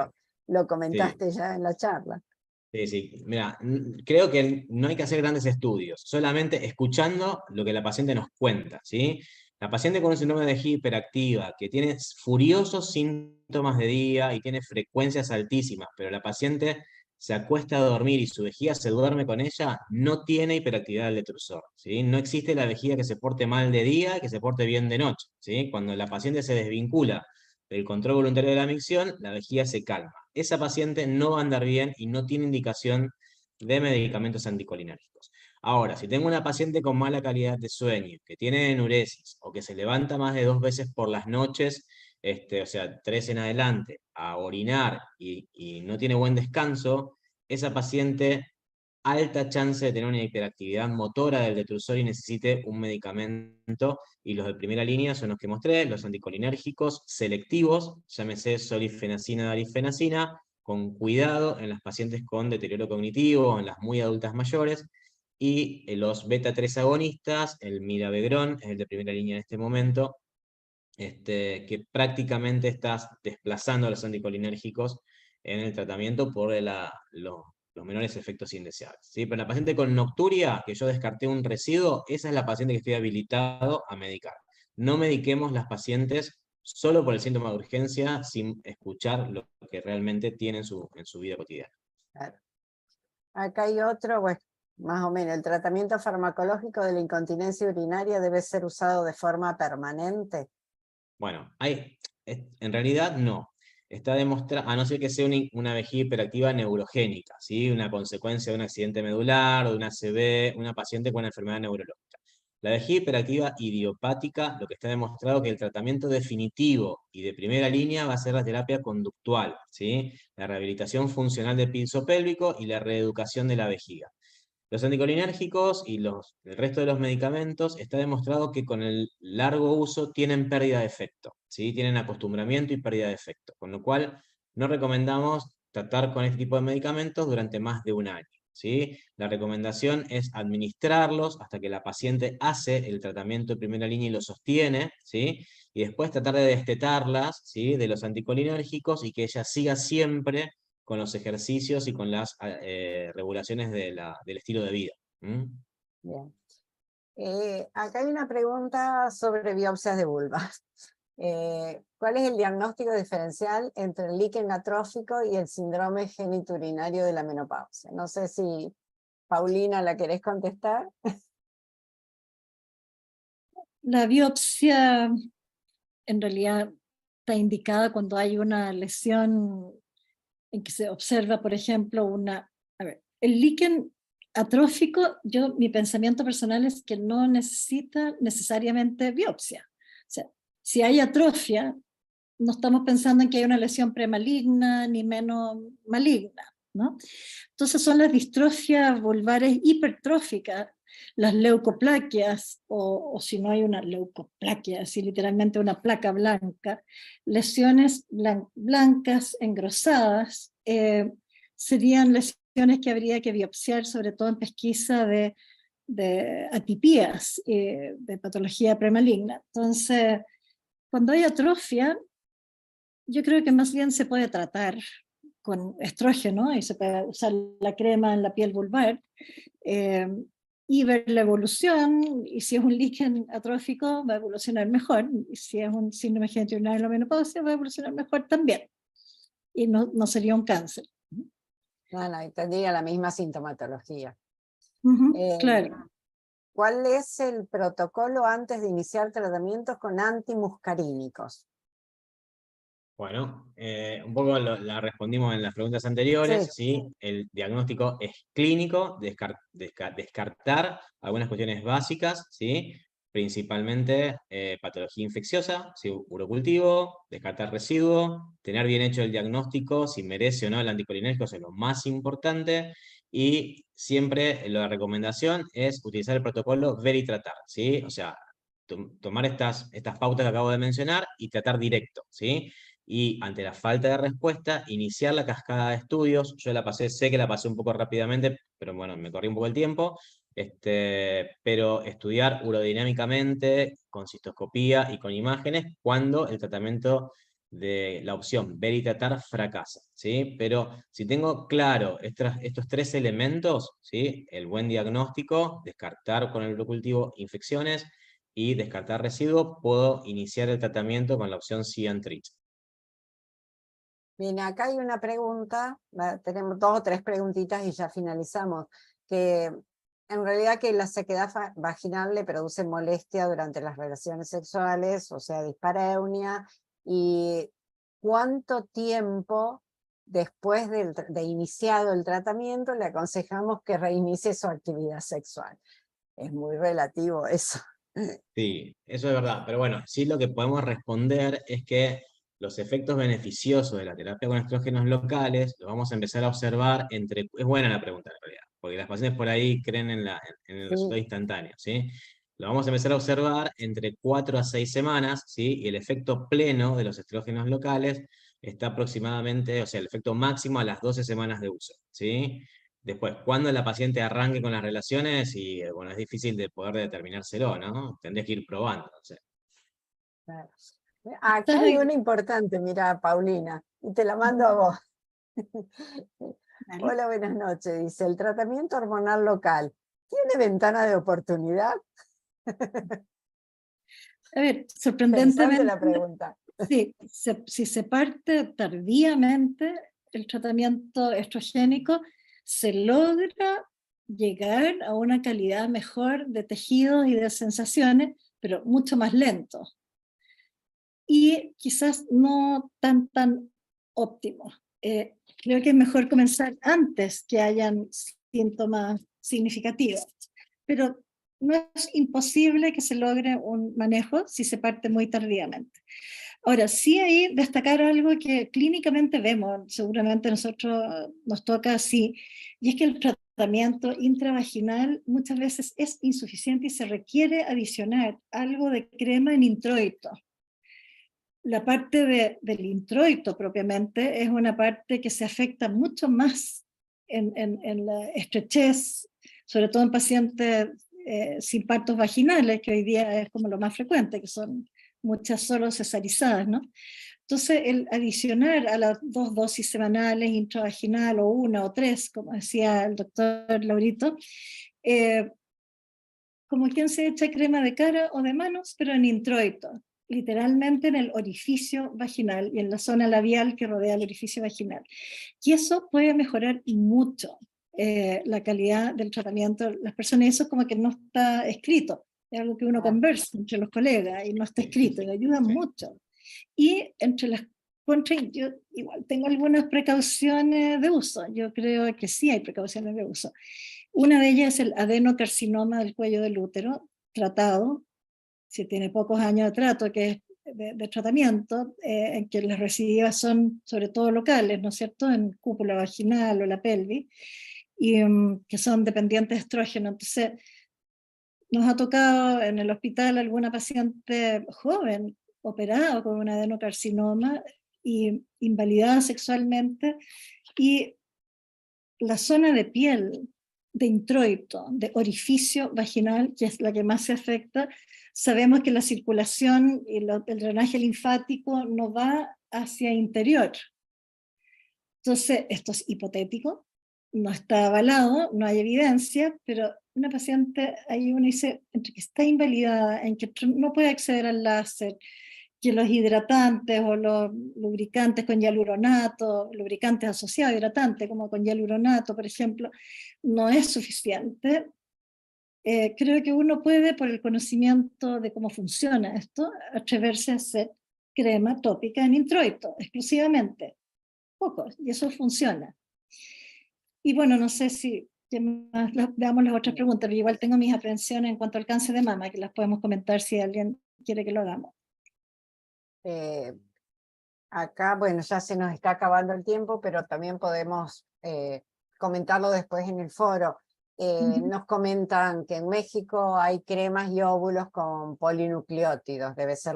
lo comentaste ya en la charla. Sí, sí. Mira, creo que no hay que hacer grandes estudios, solamente escuchando lo que la paciente nos cuenta, ¿sí? La paciente con un síndrome de vejiga hiperactiva, que tiene furiosos síntomas de día y tiene frecuencias altísimas, pero la paciente se acuesta a dormir y su vejiga se duerme con ella, no tiene hiperactividad del detrusor, ¿sí? No existe la vejiga que se porte mal de día y que se porte bien de noche, ¿sí? Cuando la paciente se desvincula del control voluntario de la micción, la vejiga se calma. Esa paciente no va a andar bien y no tiene indicación de medicamentos anticolinérgicos. Ahora, si tengo una paciente con mala calidad de sueño, que tiene enuresis o que se levanta más de 2 veces por las noches, o sea, 3 en adelante, a orinar y no tiene buen descanso, esa paciente alta chance de tener una hiperactividad motora del detrusor y necesite un medicamento, y los de primera línea son los que mostré, los anticolinérgicos selectivos, llámese solifenacina, dalifenacina, con cuidado en las pacientes con deterioro cognitivo, en las muy adultas mayores, y los beta-3 agonistas, el mirabegrón es el de primera línea en este momento, que prácticamente estás desplazando a los anticolinérgicos en el tratamiento por los menores efectos indeseables, ¿sí? Pero la paciente con nocturia, que yo descarté un residuo, esa es la paciente que estoy habilitado a medicar. No mediquemos las pacientes solo por el síntoma de urgencia, sin escuchar lo que realmente tienen en su vida cotidiana. Claro. Acá hay otro, bueno, más o menos, ¿el tratamiento farmacológico de la incontinencia urinaria debe ser usado de forma permanente? Bueno, en realidad no. Está demostrado, a no ser que sea una vejiga hiperactiva neurogénica, ¿sí? Una consecuencia de un accidente medular o de una ACV, una paciente con una enfermedad neurológica. La vejiga hiperactiva idiopática, lo que está demostrado que el tratamiento definitivo y de primera línea va a ser la terapia conductual, ¿sí? La rehabilitación funcional del piso pélvico y la reeducación de la vejiga. Los anticolinérgicos y el resto de los medicamentos está demostrado que con el largo uso tienen pérdida de efecto, ¿sí? Tienen acostumbramiento y pérdida de efecto, con lo cual no recomendamos tratar con este tipo de medicamentos durante más de un año, ¿sí? La recomendación es administrarlos hasta que la paciente hace el tratamiento de primera línea y lo sostiene, ¿sí? Y después tratar de destetarlas, ¿sí? De los anticolinérgicos y que ella siga siempre con los ejercicios y con las regulaciones del estilo de vida. Bien. Acá hay una pregunta sobre biopsias de vulvas. ¿Cuál es el diagnóstico diferencial entre el líquen atrófico y el síndrome geniturinario de la menopausia? No sé si, Paulina, ¿la querés contestar? La biopsia en realidad está indicada cuando hay una lesión en que se observa, por ejemplo, el líquen atrófico, mi pensamiento personal es que no necesita necesariamente biopsia. O sea, si hay atrofia, no estamos pensando en que hay una lesión premaligna ni menos maligna, ¿no? Entonces son las distrofias vulvares hipertróficas, las leucoplaquias, o si no hay una leucoplaquia, así literalmente una placa blanca, lesiones blancas, engrosadas, serían lesiones que habría que biopsiar, sobre todo en pesquisa de atipías, de patología premaligna. Entonces, cuando hay atrofia, yo creo que más bien se puede tratar con estrógeno y se puede usar la crema en la piel vulvar y ver la evolución, y si es un líquen atrófico va a evolucionar mejor, y si es un síndrome geniturinario de la menopausia va a evolucionar mejor también, y no sería un cáncer. No, tendría la misma sintomatología. Claro. ¿Cuál es el protocolo antes de iniciar tratamientos con antimuscarínicos? Bueno, un poco la respondimos en las preguntas anteriores, ¿sí? El diagnóstico es clínico, descartar algunas cuestiones básicas, ¿sí? Principalmente patología infecciosa, ¿sí? Urocultivo, descartar residuo, tener bien hecho el diagnóstico, si merece o no el anticolinérgico, eso es lo más importante, y siempre la recomendación es utilizar el protocolo ver y tratar, ¿sí? O sea, tomar estas pautas que acabo de mencionar y tratar directo, ¿sí? Y ante la falta de respuesta, iniciar la cascada de estudios. Yo sé que la pasé un poco rápidamente, pero bueno, me corrí un poco el tiempo. Pero estudiar urodinámicamente, con cistoscopía y con imágenes, cuando el tratamiento de la opción ver y tratar fracasa, ¿sí? Pero si tengo claro estos 3 elementos, ¿sí? El buen diagnóstico, descartar con el cultivo infecciones y descartar residuos, puedo iniciar el tratamiento con la opción See and Treat. Bien, acá hay una pregunta, tenemos 2 o 3 preguntitas y ya finalizamos, que en realidad que la sequedad vaginal le produce molestia durante las relaciones sexuales, o sea, dispareunia, y cuánto tiempo después de iniciado el tratamiento le aconsejamos que reinicie su actividad sexual. Es muy relativo eso. Sí, eso es verdad, pero bueno, sí lo que podemos responder es que los efectos beneficiosos de la terapia con estrógenos locales los vamos a empezar a observar es buena la pregunta en realidad, porque las pacientes por ahí creen en el resultado instantáneo, ¿sí? Lo vamos a empezar a observar entre 4 a 6 semanas, ¿sí? Y el efecto pleno de los estrógenos locales está aproximadamente, o sea, el efecto máximo a las 12 semanas de uso, ¿sí? Después, cuando la paciente arranque con las relaciones, y bueno, es difícil de poder determinárselo, ¿no? Tendrías que ir probando, no sé. Claro. Acá hay una importante, mira, Paulina, y te la mando a vos. Vale. Hola, buenas noches. Dice, ¿el tratamiento hormonal local tiene ventana de oportunidad? A ver, Pensante sorprendentemente, la pregunta. sí, si se parte tardíamente el tratamiento estrogénico, se logra llegar a una calidad mejor de tejidos y de sensaciones, pero mucho más lento. Y quizás no tan óptimo. Creo que es mejor comenzar antes que hayan síntomas significativos, pero no es imposible que se logre un manejo si se parte muy tardíamente. Ahora, sí hay destacar algo que clínicamente vemos, seguramente nosotros nos toca así, y es que el tratamiento intravaginal muchas veces es insuficiente y se requiere adicionar algo de crema en introito. La parte del introito propiamente es una parte que se afecta mucho más en la estrechez, sobre todo en pacientes sin partos vaginales, que hoy día es como lo más frecuente, que son muchas solo cesarizadas, ¿no? Entonces, el adicionar a las 2 dosis semanales intravaginal, o 1 o 3, como decía el doctor Laurito, como quien se echa crema de cara o de manos, pero en introito, literalmente en el orificio vaginal y en la zona labial que rodea el orificio vaginal. Y eso puede mejorar mucho la calidad del tratamiento. Las personas, eso como que no está escrito, es algo que uno conversa entre los colegas y no está escrito, y ayuda mucho. Y entre las yo igual tengo algunas precauciones de uso, yo creo que sí hay precauciones de uso. Una de ellas es el adenocarcinoma del cuello del útero, tratado, si tiene pocos años de trato, que es de tratamiento, en que las recidivas son sobre todo locales, ¿no es cierto?, en cúpula vaginal o la pelvis, y que son dependientes de estrógeno. Entonces, nos ha tocado en el hospital alguna paciente joven, operada con un adenocarcinoma y invalidada sexualmente, y la zona de piel, de introito, de orificio vaginal, que es la que más se afecta, sabemos que la circulación y el drenaje linfático no va hacia interior. Entonces, esto es hipotético, no está avalado, no hay evidencia, pero una paciente, ahí uno dice, entre que está invalidada, en que no puede acceder al láser, que los hidratantes o los lubricantes con hialuronato, lubricantes asociados a hidratantes, como con hialuronato, por ejemplo, no es suficiente. Creo que uno puede, por el conocimiento de cómo funciona esto, atreverse a hacer crema tópica en introito, exclusivamente. Pocos, y eso funciona. Y bueno, no sé si veamos las otras preguntas, pero igual tengo mis aprensiones en cuanto al cáncer de mama, que las podemos comentar si alguien quiere que lo hagamos. Acá, bueno, ya se nos está acabando el tiempo, pero también podemos comentarlo después en el foro. nos comentan que en México hay cremas y óvulos con polinucleótidos. Debe ser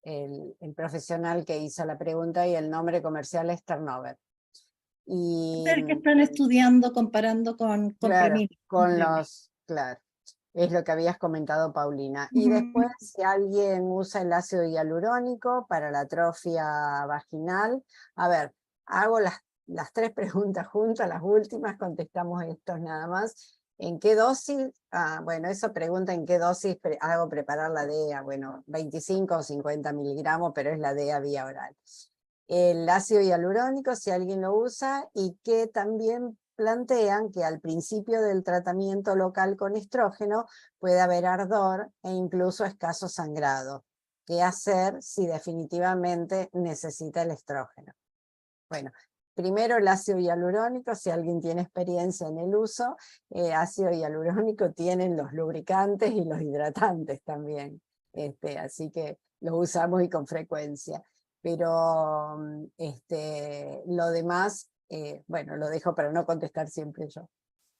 el profesional que hizo la pregunta y el nombre comercial es Turnover. Y Ver que están estudiando, comparando con claro, Premix. claro, es lo que habías comentado, Paulina. Y después, si alguien usa el ácido hialurónico para la atrofia vaginal, a ver, hago las 3 preguntas juntas, las últimas, contestamos estos nada más. ¿En qué dosis? Bueno, esa pregunta, ¿en qué dosis hago preparar la DEA? Bueno, 25 o 50 miligramos, pero es la DEA vía oral. El ácido hialurónico, si alguien lo usa, y que también plantean que al principio del tratamiento local con estrógeno puede haber ardor e incluso escaso sangrado. ¿Qué hacer si definitivamente necesita el estrógeno? Bueno, primero el ácido hialurónico, si alguien tiene experiencia en el uso, ácido hialurónico tienen los lubricantes y los hidratantes también, así que lo usamos y con frecuencia. Pero lo demás, bueno, lo dejo para no contestar siempre yo.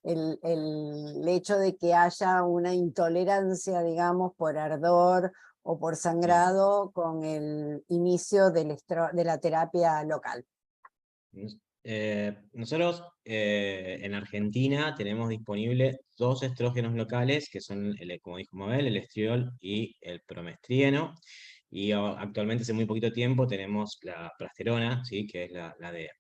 El hecho de que haya una intolerancia, digamos, por ardor o por sangrado con el inicio de la terapia local. Nosotros en Argentina tenemos disponible 2 estrógenos locales, que son, como dijo Mabel, el estriol y el promestrieno. Y actualmente, hace muy poquito tiempo, tenemos la prasterona, ¿sí? Que es la DEA.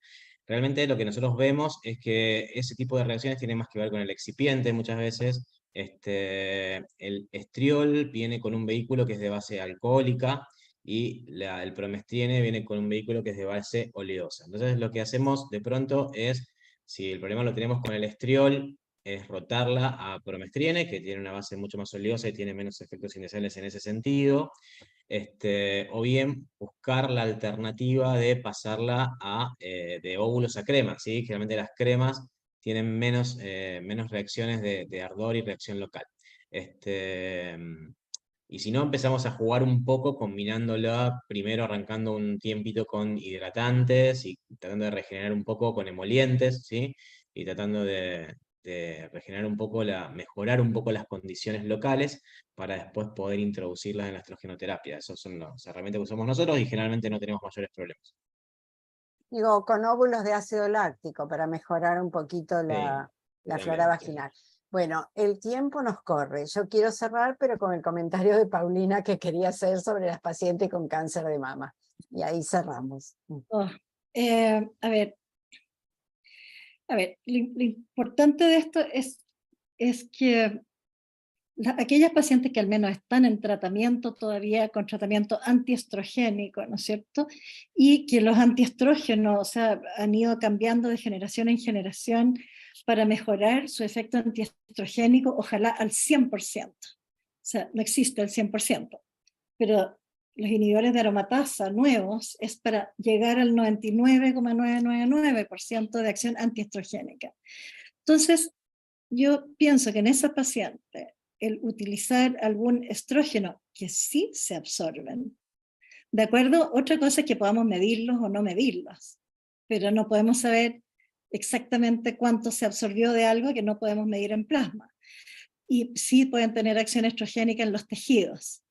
Realmente lo que nosotros vemos es que ese tipo de reacciones tienen más que ver con el excipiente muchas veces. El estriol viene con un vehículo que es de base alcohólica, y el promestriene viene con un vehículo que es de base oleosa. Entonces lo que hacemos de pronto es, si el problema lo tenemos con el estriol, es rotarla a promestriene, que tiene una base mucho más oleosa y tiene menos efectos indeseables en ese sentido. O bien buscar la alternativa de pasarla de óvulos a cremas, ¿sí? Generalmente las cremas tienen menos reacciones de ardor y reacción local. Y si no, empezamos a jugar un poco combinándola, primero arrancando un tiempito con hidratantes y tratando de regenerar un poco con emolientes, ¿sí? Y tratando de regenerar un poco, mejorar un poco las condiciones locales para después poder introducirlas en la estrogenoterapia. Esas son las herramientas que usamos nosotros y generalmente no tenemos mayores problemas. Digo, con óvulos de ácido láctico para mejorar un poquito Sí, la flora totalmente. vaginal. Bueno, el tiempo nos corre. Yo quiero cerrar, pero con el comentario de Paulina que quería hacer sobre las pacientes con cáncer de mama. Y ahí cerramos. A ver, lo importante de esto es que aquellas pacientes que al menos están en tratamiento todavía, con tratamiento antiestrogénico, ¿no es cierto? Y que los antiestrógenos, o sea, han ido cambiando de generación en generación para mejorar su efecto antiestrogénico, ojalá al 100%. O sea, no existe el 100%, pero los inhibidores de aromatasa nuevos es para llegar al 99,999% de acción antiestrogénica. Entonces, yo pienso que en esa paciente, el utilizar algún estrógeno que sí se absorben, ¿de acuerdo? Otra cosa es que podamos medirlos o no medirlos, pero no podemos saber exactamente cuánto se absorbió de algo que no podemos medir en plasma. Y sí pueden tener acción estrogénica en los tejidos.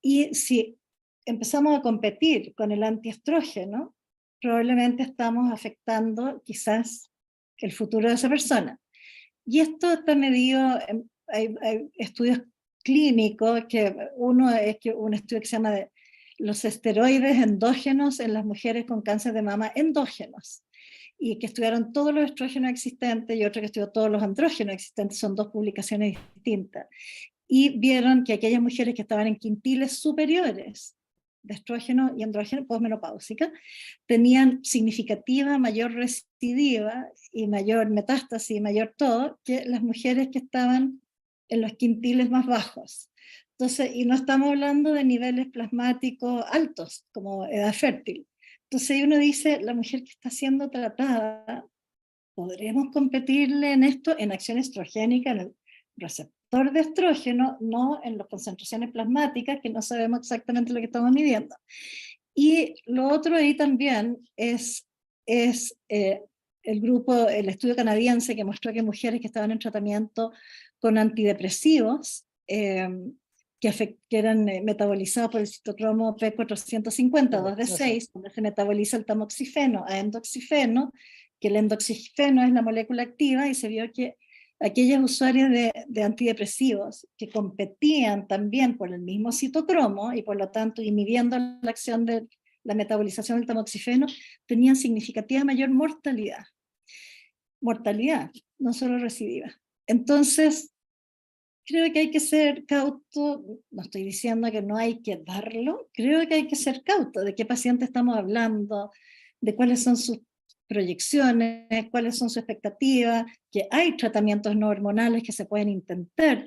Y si empezamos a competir con el antiestrógeno, probablemente estamos afectando quizás el futuro de esa persona. Y esto está medido, hay estudios clínicos, uno es un estudio que se llama de los esteroides endógenos en las mujeres con cáncer de mama endógenos, y que estudiaron todos los estrógenos existentes, y otro que estudió todos los andrógenos existentes. Son 2 publicaciones distintas, y vieron que aquellas mujeres que estaban en quintiles superiores de estrógeno y andrógeno posmenopáusica tenían significativa mayor recidiva y mayor metástasis y mayor todo que las mujeres que estaban en los quintiles más bajos. Entonces, y no estamos hablando de niveles plasmáticos altos como edad fértil. Entonces uno dice, la mujer que está siendo tratada, ¿podremos competirle en esto, en acción estrogénica, en el receptor de estrógeno, no en las concentraciones plasmáticas, que no sabemos exactamente lo que estamos midiendo? Y lo otro ahí también es el estudio canadiense que mostró que mujeres que estaban en tratamiento con antidepresivos, que eran metabolizados por el citocromo P450, 2D6, donde se metaboliza el tamoxifeno a endoxifeno, que el endoxifeno es la molécula activa, y se vio que aquellas usuarias de antidepresivos que competían también por el mismo citocromo y por lo tanto inhibiendo la acción de la metabolización del tamoxifeno, tenían significativa mayor mortalidad. Mortalidad, no solo recidiva. Entonces, creo que hay que ser cauto, no estoy diciendo que no hay que darlo, creo que hay que ser cauto de qué paciente estamos hablando, de cuáles son sus proyecciones, cuáles son sus expectativas, que hay tratamientos no hormonales que se pueden intentar,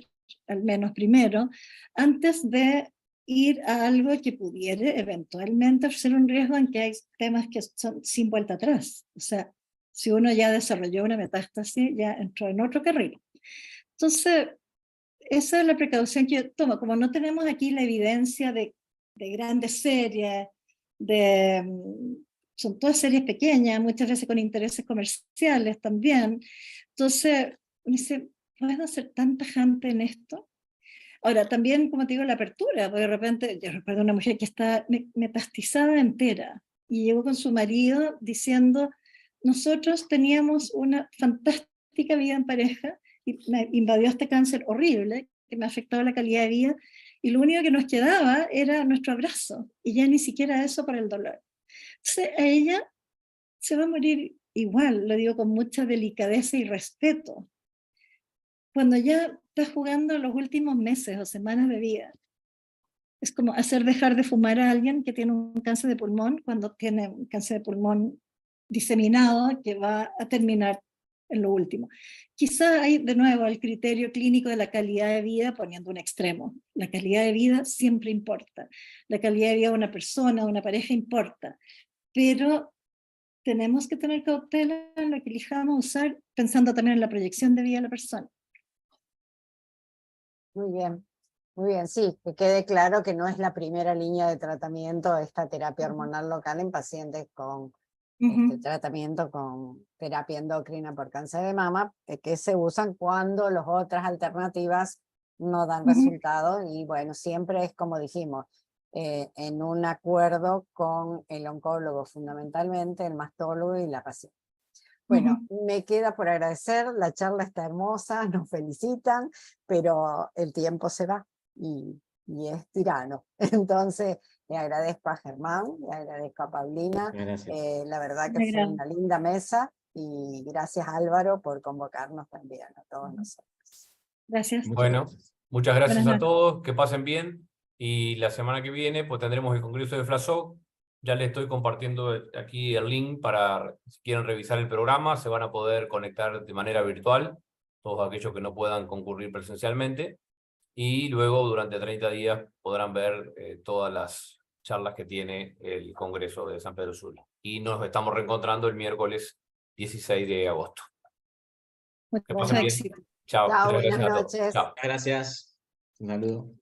al menos primero, antes de ir a algo que pudiera eventualmente ser un riesgo en que hay temas que son sin vuelta atrás. O sea, si uno ya desarrolló una metástasis, ya entró en otro carril. Entonces, esa es la precaución que yo tomo. Como no tenemos aquí la evidencia de grandes series, son todas series pequeñas, muchas veces con intereses comerciales también. Entonces, me dice, ¿puedo ser tan tajante en esto? Ahora, también, como te digo, la apertura, porque de repente, yo recuerdo una mujer que está metastizada entera, y llegó con su marido diciendo, nosotros teníamos una fantástica vida en pareja, y me invadió este cáncer horrible, que me afectaba la calidad de vida, y lo único que nos quedaba era nuestro abrazo, y ya ni siquiera eso para el dolor. Entonces, a ella se va a morir igual, lo digo con mucha delicadeza y respeto. Cuando ya estás jugando los últimos meses o semanas de vida, es como hacer dejar de fumar a alguien que tiene un cáncer de pulmón cuando tiene un cáncer de pulmón diseminado que va a terminar en lo último. Quizá hay de nuevo el criterio clínico de la calidad de vida poniendo un extremo. La calidad de vida siempre importa. La calidad de vida de una persona, de una pareja importa. Pero tenemos que tener cautela en lo que elijamos usar, pensando también en la proyección de vida de la persona. Muy bien, sí, que quede claro que no es la primera línea de tratamiento esta terapia hormonal local en pacientes con tratamiento con terapia endocrina por cáncer de mama, que se usan cuando las otras alternativas no dan resultado, y bueno, siempre es como dijimos, en un acuerdo con el oncólogo fundamentalmente, el mastólogo y la paciente. Bueno, me queda por agradecer, la charla está hermosa, nos felicitan, pero el tiempo se va y es tirano. Entonces, le agradezco a Germán, le agradezco a Paulina, la verdad que fue una linda mesa, y gracias Álvaro por convocarnos también a todos nosotros. Gracias. Bueno, muchas gracias Buenas a todos, que pasen bien, y la semana que viene pues tendremos el Congreso de FLASOC. Ya les estoy compartiendo aquí el link para, si quieren revisar el programa, se van a poder conectar de manera virtual, todos aquellos que no puedan concurrir presencialmente, y luego durante 30 días podrán ver todas las charlas que tiene el Congreso de San Pedro Sula. Y nos estamos reencontrando el miércoles 16 de agosto. Que pasen bien. Éxito. Chao. Chao, Muchas buenas gracias a todos. noches. Chao. Gracias. Un saludo.